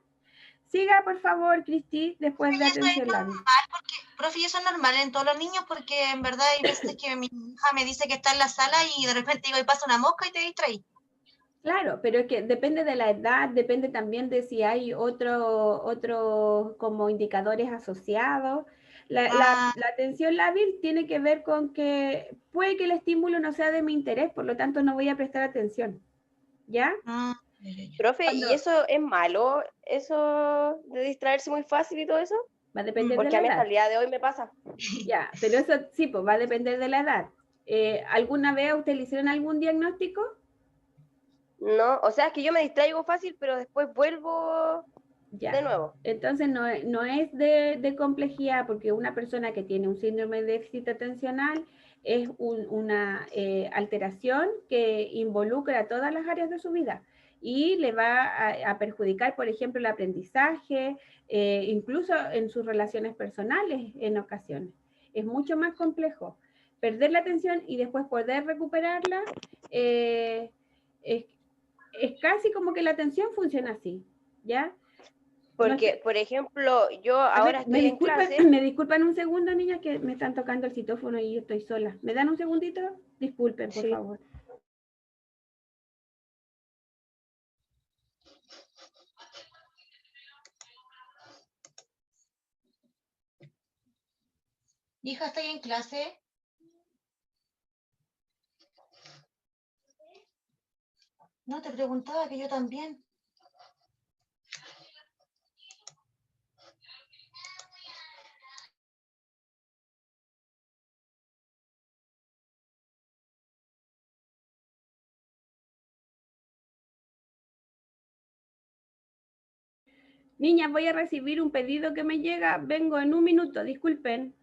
Siga, por favor, Cristi, después de atención lábil. Profe, y eso es normal en todos los niños, porque en verdad hay veces que mi hija me dice que está en la sala y de repente digo, y pasa una mosca y te distraí. Claro, pero es que depende de la edad, depende también de si hay otro como indicadores asociados. La atención lábil tiene que ver con que puede que el estímulo no sea de mi interés, por lo tanto no voy a prestar atención. ¿Ya? Profe, ¿y eso es malo? ¿Eso de distraerse muy fácil y todo eso? Va a depender porque de la edad. Porque a mí hasta el día de hoy me pasa. Ya, pero eso sí, pues va a depender de la edad. ¿Alguna vez a usted le hicieron algún diagnóstico? No, o sea, es que yo me distraigo fácil, pero después vuelvo de nuevo. Entonces no es de complejidad, porque una persona que tiene un síndrome de déficit atencional es una alteración que involucra todas las áreas de su vida y le va a perjudicar, por ejemplo, el aprendizaje, incluso en sus relaciones personales en ocasiones. Es mucho más complejo. Perder la atención y después poder recuperarla es casi como que la atención funciona así, ¿ya? Porque, no sé. por ejemplo, yo ahora estoy en clase. Me disculpan un segundo, niñas, que me están tocando el citófono y yo estoy sola. ¿Me dan un segundito? Disculpen, por favor. Hija, ¿estás en clase? No, te preguntaba, que yo también. Niñas, voy a recibir un pedido que me llega. Vengo en un minuto, disculpen.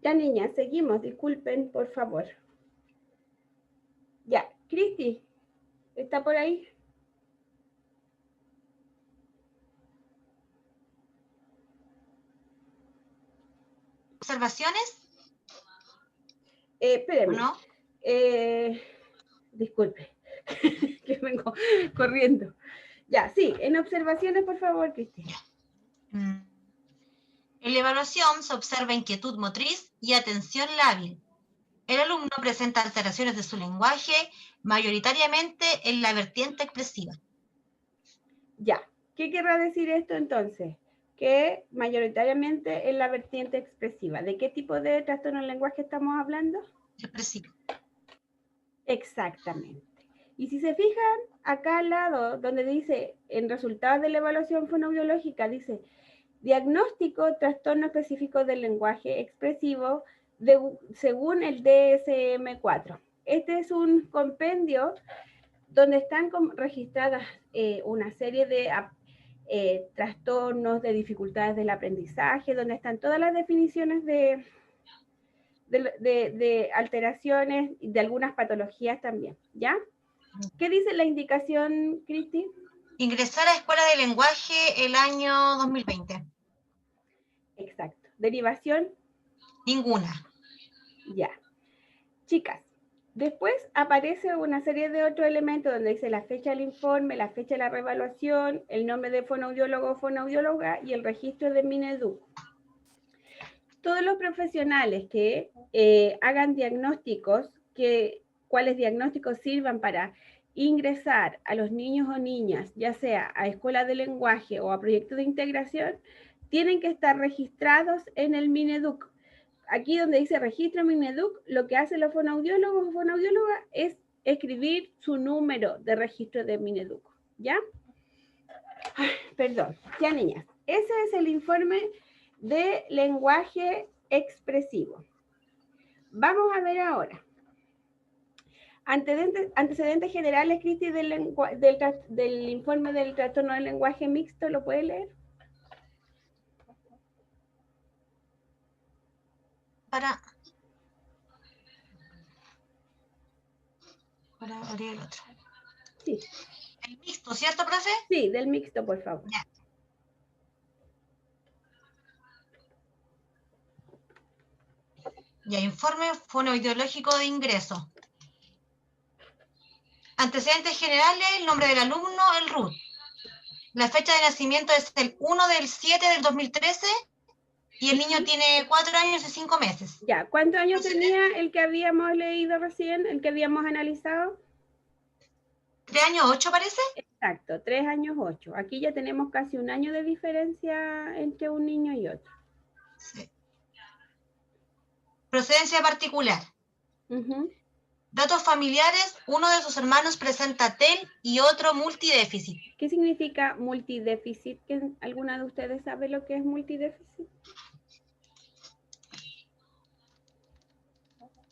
Ya, niñas, seguimos. Disculpen, por favor. Ya, Cristi, ¿está por ahí? ¿Observaciones? Espérenme. ¿No? Disculpe, que vengo corriendo. Ya, sí, en observaciones, por favor, Cristi. En la evaluación se observa inquietud motriz y atención lábil. El alumno presenta alteraciones de su lenguaje, mayoritariamente en la vertiente expresiva. Ya, ¿qué querrá decir esto entonces? Que mayoritariamente en la vertiente expresiva. ¿De qué tipo de trastorno del lenguaje estamos hablando? Expresivo. Exactamente. Y si se fijan, acá al lado, donde dice, en resultados de la evaluación fonoaudiológica, dice, diagnóstico, trastorno específico del lenguaje expresivo, según el DSM-4. Este es un compendio donde están registradas una serie de trastornos, de dificultades del aprendizaje, donde están todas las definiciones de alteraciones y de algunas patologías también, ¿ya? ¿Qué dice la indicación, Cristi? Ingresar a Escuela de Lenguaje el año 2020. Exacto. ¿Derivación? Ninguna. Ya. Chicas, después aparece una serie de otros elementos donde dice la fecha del informe, la fecha de la reevaluación, el nombre de fonoaudiólogo o fonoaudióloga y el registro de Mineduc. Todos los profesionales que hagan diagnósticos, cuáles diagnósticos sirvan para ingresar a los niños o niñas, ya sea a escuela de lenguaje o a proyectos de integración, tienen que estar registrados en el Mineduc. Aquí donde dice registro Mineduc, lo que hacen los fonoaudiólogos o fonoaudiólogas es escribir su número de registro de Mineduc, ¿ya? Ay, perdón, ya niñas, ese es el informe de lenguaje expresivo. Vamos a ver ahora. Antecedentes generales, Cristi, del informe del trastorno del lenguaje mixto, ¿lo puede leer? Para abrir el otro. Sí. El mixto, ¿cierto, profe? Sí, del mixto, por favor. Ya. Ya, informe fonoaudiológico de ingreso. Antecedentes generales, el nombre del alumno, el RUT. La fecha de nacimiento es el 1/7/2013 y el niño tiene 4 años y 5 meses. Ya, ¿cuántos años tenía el que habíamos leído recién, el que habíamos analizado? 3 años 8, parece. Exacto, 3 años 8. Aquí ya tenemos casi un año de diferencia entre un niño y otro. Sí. Procedencia particular. Datos familiares, uno de sus hermanos presenta TEL y otro multidéficit. ¿Qué significa multidéficit? ¿Alguna de ustedes sabe lo que es multidéficit?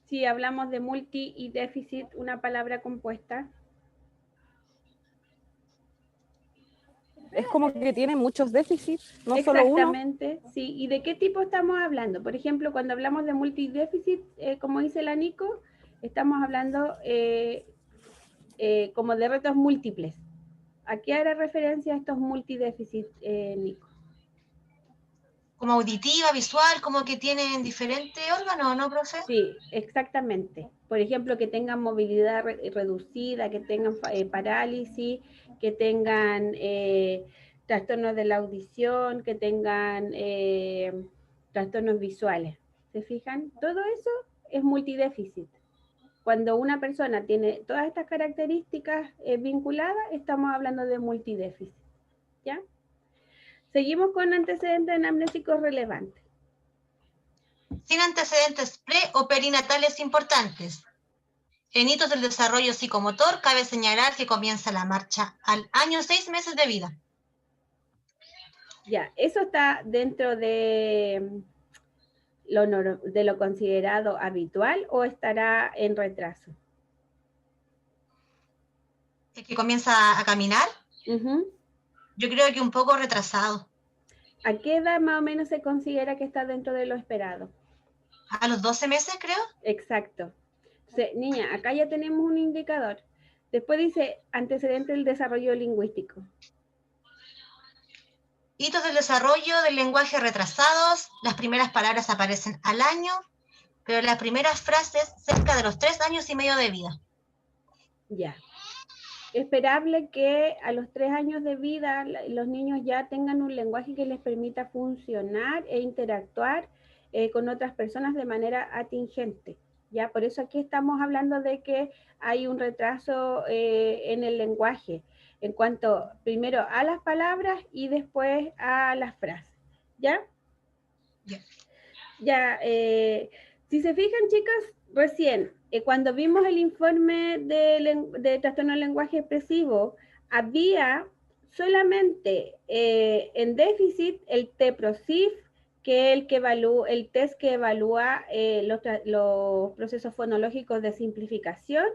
Si hablamos de multi y déficit, una palabra compuesta. Es como que tiene muchos déficits, no solo uno. Exactamente, sí. ¿Y de qué tipo estamos hablando? Por ejemplo, cuando hablamos de multidéficit, como dice la Nico, estamos hablando como de retos múltiples. ¿A qué hará referencia a estos multidéficits, Nico? Como auditiva, visual, como que tienen diferentes órganos, ¿no, profe? Sí, exactamente. Por ejemplo, que tengan movilidad reducida, que tengan parálisis, que tengan trastornos de la audición, que tengan trastornos visuales. ¿Se fijan? Todo eso es multidéficit. Cuando una persona tiene todas estas características vinculadas, estamos hablando de multidéficit. ¿Ya? Seguimos con antecedentes anamnésicos relevantes. Sin antecedentes pre- o perinatales importantes. En hitos del desarrollo psicomotor, cabe señalar que comienza la marcha al año 6 meses de vida. Ya, ¿eso está dentro de lo considerado habitual o estará en retraso? ¿Es que comienza a caminar? Yo creo que un poco retrasado. ¿A qué edad más o menos se considera que está dentro de lo esperado? A los 12 meses, creo. Exacto. Entonces, niña, acá ya tenemos un indicador. Después dice antecedente del desarrollo lingüístico. Hitos del desarrollo del lenguaje retrasados. Las primeras palabras aparecen al año, pero las primeras frases cerca de los 3 años y medio de vida. Ya. Esperable que a los 3 años de vida los niños ya tengan un lenguaje que les permita funcionar e interactuar con otras personas de manera atingente. Ya, por eso aquí estamos hablando de que hay un retraso en el lenguaje, en cuanto primero a las palabras y después a las frases. ¿Ya? Ya, si se fijan, chicas, recién, cuando vimos el informe de trastorno del lenguaje expresivo, había solamente en déficit el TEPROSIF, que es el test que evalúa los procesos fonológicos de simplificación,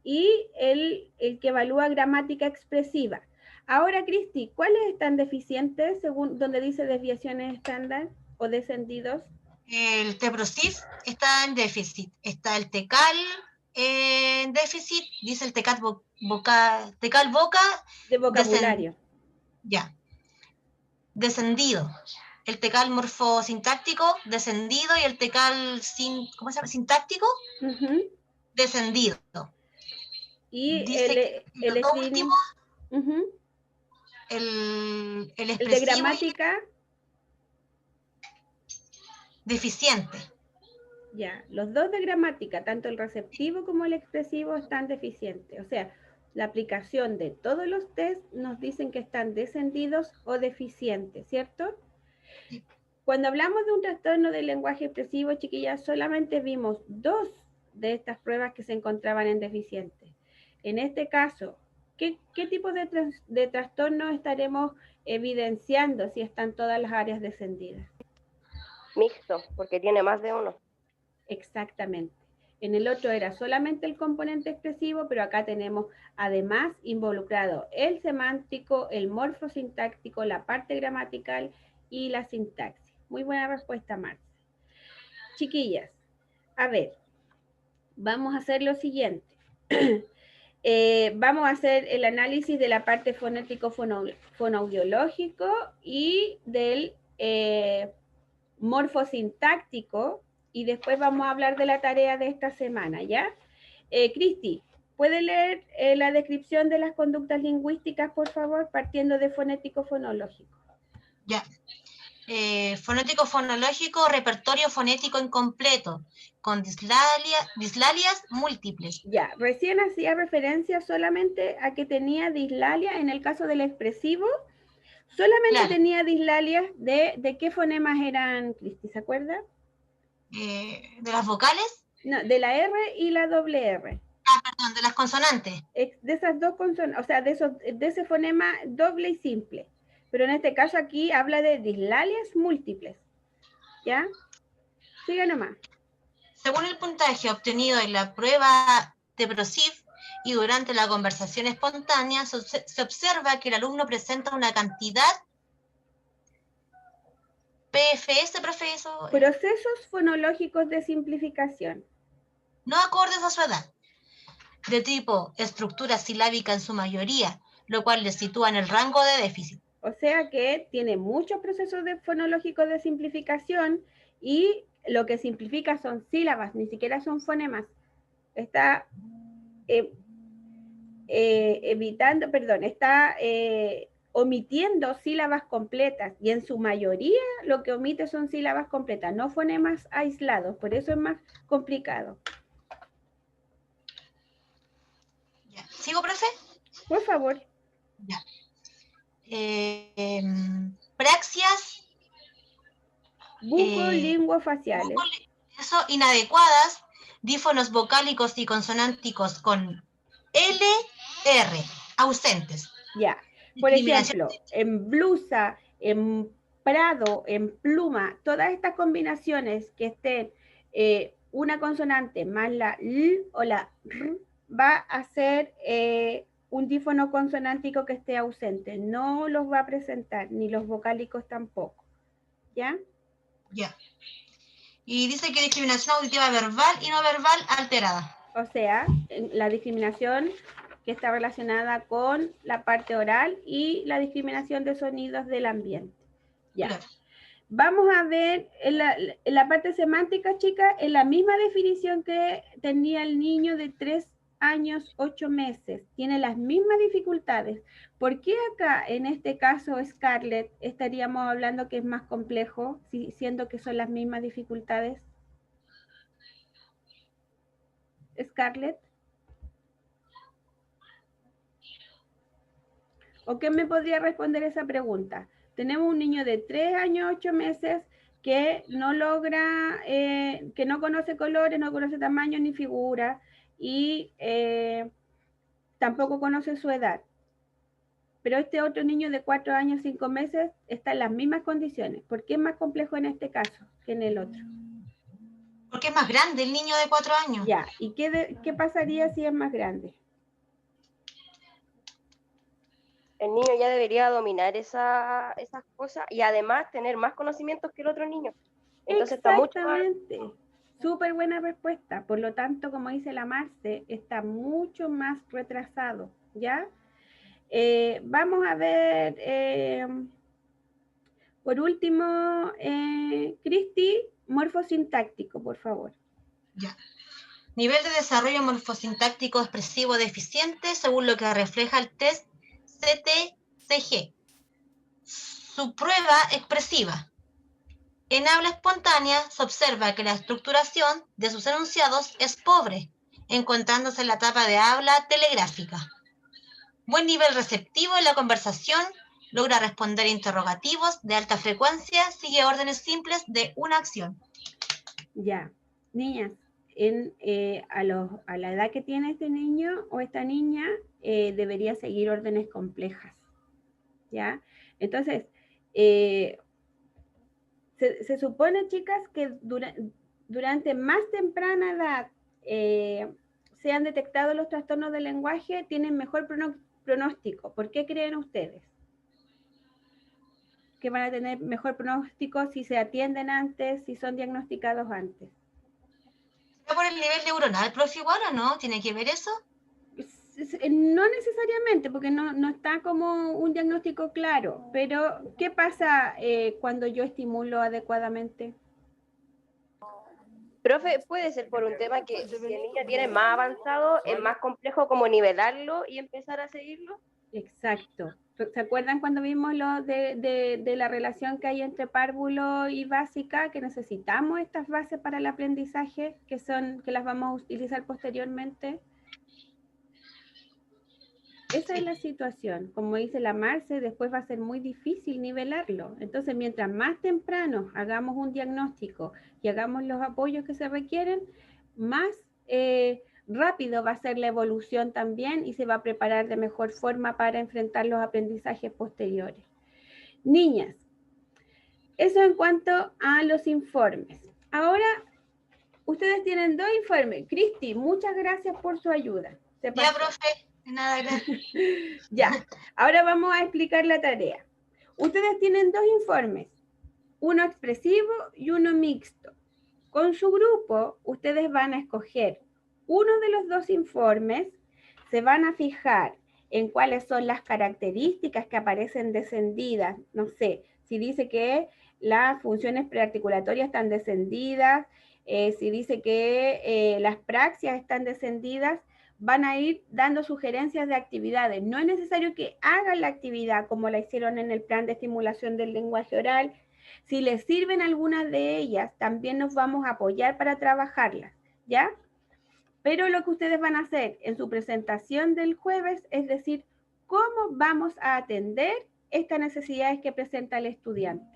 y el que evalúa gramática expresiva. Ahora, Cristi, ¿cuáles están deficientes según donde dice desviaciones estándar o descendidos? El TEPROSIF está en déficit. Está el TECAL en déficit, dice el TECAL boca. De vocabulario. Ya. Descendido. El TECAL morfosintáctico, descendido, y el TECAL sintáctico, descendido. Y dice el último, el expresivo, de gramática, deficiente. Ya, los dos de gramática, tanto el receptivo como el expresivo, están deficientes. O sea, la aplicación de todos los test nos dicen que están descendidos o deficientes, ¿cierto? Sí. Cuando hablamos de un trastorno del lenguaje expresivo, chiquillas, solamente vimos 2 de estas pruebas que se encontraban en deficientes. En este caso, ¿qué tipo de trastorno estaremos evidenciando si están todas las áreas descendidas? Mixto, porque tiene más de uno. Exactamente. En el otro era solamente el componente expresivo, pero acá tenemos además involucrado el semántico, el morfosintáctico, la parte gramatical y la sintaxis. Muy buena respuesta, Marcia. Chiquillas, a ver, vamos a hacer lo siguiente. Vamos a hacer el análisis de la parte fonoaudiológico y del morfosintáctico, y después vamos a hablar de la tarea de esta semana, ¿ya? Cristi, ¿puede leer la descripción de las conductas lingüísticas, por favor, partiendo de fonético-fonológico? Ya. Fonético-fonológico, repertorio fonético incompleto, con dislalias múltiples. Ya, recién hacía referencia solamente a que tenía dislalia en el caso del expresivo. Solamente tenía dislalias de qué fonemas eran, Cristi, ¿se acuerda? ¿De las vocales? No, de la R y la doble R. Ah, perdón, de las consonantes. De esas dos consonantes, o sea, de ese fonema doble y simple. Pero en este caso aquí habla de dislalias múltiples. ¿Ya? Siga nomás. Según el puntaje obtenido en la prueba TEPROSIF y durante la conversación espontánea, se observa que el alumno presenta una cantidad PFS, profesor. Procesos fonológicos de simplificación. No acordes a su edad, de tipo estructura silábica en su mayoría, lo cual le sitúa en el rango de déficit. O sea que tiene muchos procesos fonológicos de simplificación, y lo que simplifica son sílabas, ni siquiera son fonemas. Está omitiendo sílabas completas, y en su mayoría lo que omite son sílabas completas, no fonemas aislados, por eso es más complicado. Ya. ¿Sigo, profe? Por favor. Ya. Praxias bucolinguofaciales. Eso, inadecuadas, dífonos vocálicos y consonánticos con LR, ausentes. Ya. Por ejemplo, en blusa, en prado, en pluma, todas estas combinaciones que estén una consonante más la L o la R, va a ser un dífono consonántico que esté ausente. No los va a presentar, ni los vocálicos tampoco. ¿Ya? Ya. Y dice que discriminación auditiva verbal y no verbal alterada. O sea, la discriminación que está relacionada con la parte oral y la discriminación de sonidos del ambiente. Ya. Claro. Vamos a ver en la parte semántica, chicas, en la misma definición que tenía el niño de 3 años, 8 meses. Tiene las mismas dificultades. ¿Por qué acá, en este caso, Scarlett, estaríamos hablando que es más complejo, siendo que son las mismas dificultades? Scarlett. ¿O quién me podría responder esa pregunta? Tenemos un niño de 3 años, 8 meses que no logra, que no conoce colores, no conoce tamaño ni figura y tampoco conoce su edad. Pero este otro niño de 4 años, 5 meses está en las mismas condiciones. ¿Por qué es más complejo en este caso que en el otro? Porque es más grande el niño de 4 años. Ya, ¿y qué pasaría si es más grande? El niño ya debería dominar esas cosas y además tener más conocimientos que el otro niño. Entonces está mucho más... Súper buena respuesta. Por lo tanto, como dice la Marce, está mucho más retrasado, ¿ya? Vamos a ver, por último, Cristi, morfosintáctico, por favor. Ya. Nivel de desarrollo morfosintáctico expresivo deficiente según lo que refleja el test CTCG. Su prueba expresiva. En habla espontánea se observa que la estructuración de sus enunciados es pobre, encontrándose en la etapa de habla telegráfica. Buen nivel receptivo en la conversación, logra responder interrogativos de alta frecuencia, sigue órdenes simples de una acción. Ya, niñas, a la edad que tiene este niño o esta niña, debería seguir órdenes complejas, ¿ya? Entonces, se supone, chicas, que durante más temprana edad se han detectado los trastornos del lenguaje, tienen mejor pronóstico. ¿Por qué creen ustedes que van a tener mejor pronóstico si se atienden antes, si son diagnosticados antes? ¿Está por el nivel neuronal, profe, igual o no? ¿Tiene que ver eso? No necesariamente, porque no está como un diagnóstico claro, pero ¿qué pasa cuando yo estimulo adecuadamente? Profe, puede ser por un tema que si el niño tiene más avanzado, es más complejo como nivelarlo y empezar a seguirlo. Exacto. ¿Se acuerdan cuando vimos lo de la relación que hay entre párvulo y básica, que necesitamos estas bases para el aprendizaje, que las vamos a utilizar posteriormente? Esa es la situación. Como dice la Marce, después va a ser muy difícil nivelarlo. Entonces, mientras más temprano hagamos un diagnóstico y hagamos los apoyos que se requieren, más rápido va a ser la evolución también y se va a preparar de mejor forma para enfrentar los aprendizajes posteriores. Niñas, eso en cuanto a los informes. Ahora, ustedes tienen 2 informes. Cristi, muchas gracias por su ayuda. Ya, profe. Nada, gracias. Ya, ahora vamos a explicar la tarea. Ustedes tienen 2 informes, uno expresivo y uno mixto. Con su grupo, ustedes van a escoger uno de los 2 informes, se van a fijar en cuáles son las características que aparecen descendidas. No sé, si dice que las funciones prearticulatorias están descendidas, si dice que las praxias están descendidas, van a ir dando sugerencias de actividades. No es necesario que hagan la actividad como la hicieron en el plan de estimulación del lenguaje oral. Si les sirven algunas de ellas, también nos vamos a apoyar para trabajarlas, ¿ya? Pero lo que ustedes van a hacer en su presentación del jueves es decir, cómo vamos a atender estas necesidades que presenta el estudiante,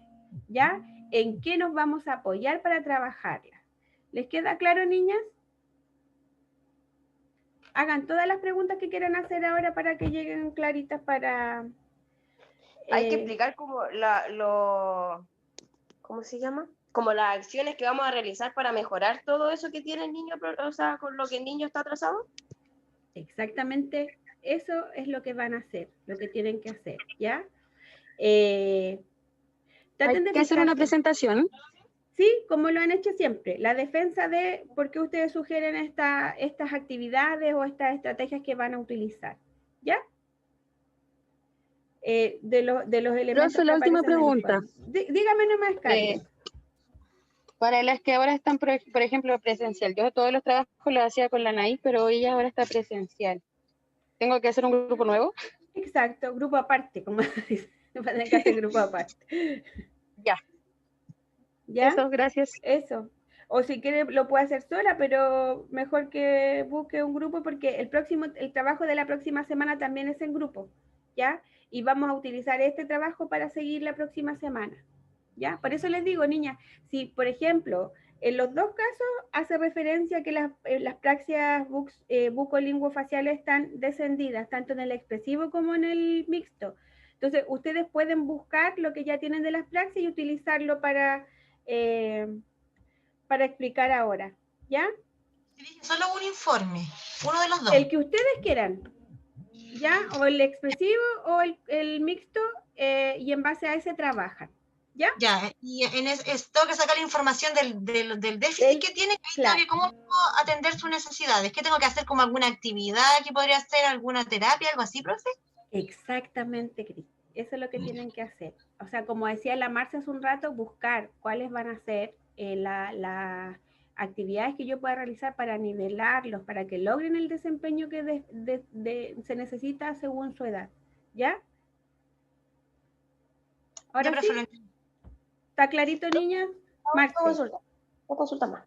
¿ya? ¿En qué nos vamos a apoyar para trabajarlas? ¿Les queda claro, niñas? Hagan todas las preguntas que quieran hacer ahora para que lleguen claritas para... Hay que explicar como ¿cómo se llama? Como las acciones que vamos a realizar para mejorar todo eso que tiene el niño, o sea, con lo que el niño está atrasado. Exactamente, eso es lo que van a hacer, lo que tienen que hacer, ¿ya? ¿Hay que hacer una presentación? Sí, como lo han hecho siempre, la defensa de por qué ustedes sugieren estas actividades o estas estrategias que van a utilizar, ¿ya? De los elementos Profe, que la última aparecen en el pregunta. informe. Dígame nomás, Karen. Para las que ahora están, por ejemplo, presencial. Yo todos los trabajos los hacía con la Anaís, pero ella ahora está presencial. ¿Tengo que hacer un grupo nuevo? Exacto, grupo aparte, como dicen, va a tener que hacer grupo aparte. Ya. ¿Ya? Eso, gracias. Eso. O si quiere lo puede hacer sola, pero mejor que busque un grupo porque el trabajo de la próxima semana también es en grupo, ¿ya? Y vamos a utilizar este trabajo para seguir la próxima semana, ¿ya? Por eso les digo, niñas, si por ejemplo, en los dos casos hace referencia a que las praxias bucolinguofaciales están descendidas, tanto en el expresivo como en el mixto. Entonces, ustedes pueden buscar lo que ya tienen de las praxias y utilizarlo para explicar ahora, ¿ya? Solo un informe, uno de los dos. El que ustedes quieran, ¿ya? O el expresivo o el mixto, y en base a ese trabajan, ¿ya? Ya, y tengo que sacar la información del déficit que tiene, claro. que cómo puedo atender sus necesidades. ¿Qué tengo que hacer como alguna actividad que podría hacer, alguna terapia, algo así, profe? Exactamente, Cris. Eso es lo que tienen que hacer. O sea, como decía la Marcia hace un rato, buscar cuáles van a ser las actividades que yo pueda realizar para nivelarlos, para que logren el desempeño que se necesita según su edad. ¿Ya? Ahora Ya, sí. profe, ¿Está clarito, niñas? Una consulta más.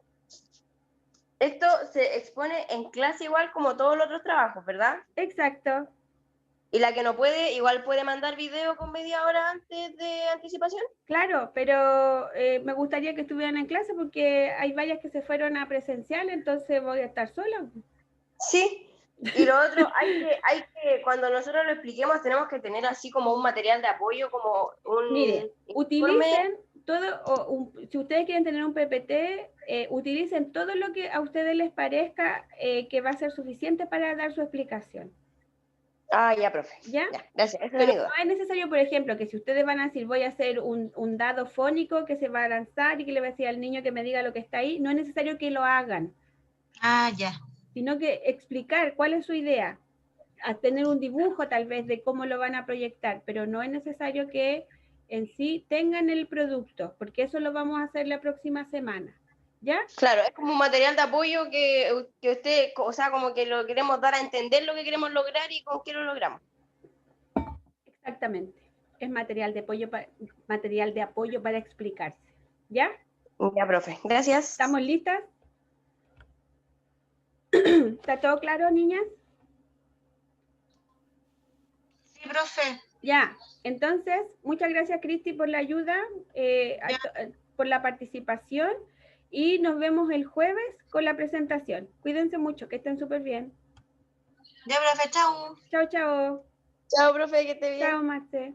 Esto se expone en clase igual como todos los otros trabajos, ¿verdad? Exacto. ¿Y la que no puede, igual puede mandar video con media hora antes de anticipación? Claro, pero me gustaría que estuvieran en clase porque hay varias que se fueron a presencial, entonces voy a estar sola. Sí. Y lo otro, cuando nosotros lo expliquemos, tenemos que tener así como un material de apoyo, como un Mire, informe. utilicen todo, si ustedes quieren tener un PPT, utilicen todo lo que a ustedes les parezca que va a ser suficiente para dar su explicación. Ah, ya, profe. ¿Ya? Gracias. Pero no es necesario, por ejemplo, que si ustedes van a decir, voy a hacer un dado fónico que se va a lanzar y que le va a decir al niño que me diga lo que está ahí, no es necesario que lo hagan. Ah, ya. Sino que explicar cuál es su idea, a tener un dibujo tal vez de cómo lo van a proyectar, pero no es necesario que en sí tengan el producto, porque eso lo vamos a hacer la próxima semana, ¿ya? Claro, es como un material de apoyo que usted, o sea, como que lo queremos dar a entender lo que queremos lograr y con qué lo logramos. Exactamente, es material de apoyo para explicarse, ¿ya? Ya, profe, gracias. ¿Estamos listas? ¿Está todo claro, niñas? Sí, profe. Ya, entonces, muchas gracias, Cristi, por la ayuda, por la participación, y nos vemos el jueves con la presentación. Cuídense mucho, que estén súper bien. Ya, profe, chau. Chao, chao. Chao, profe, que esté bien. Chao, Marce.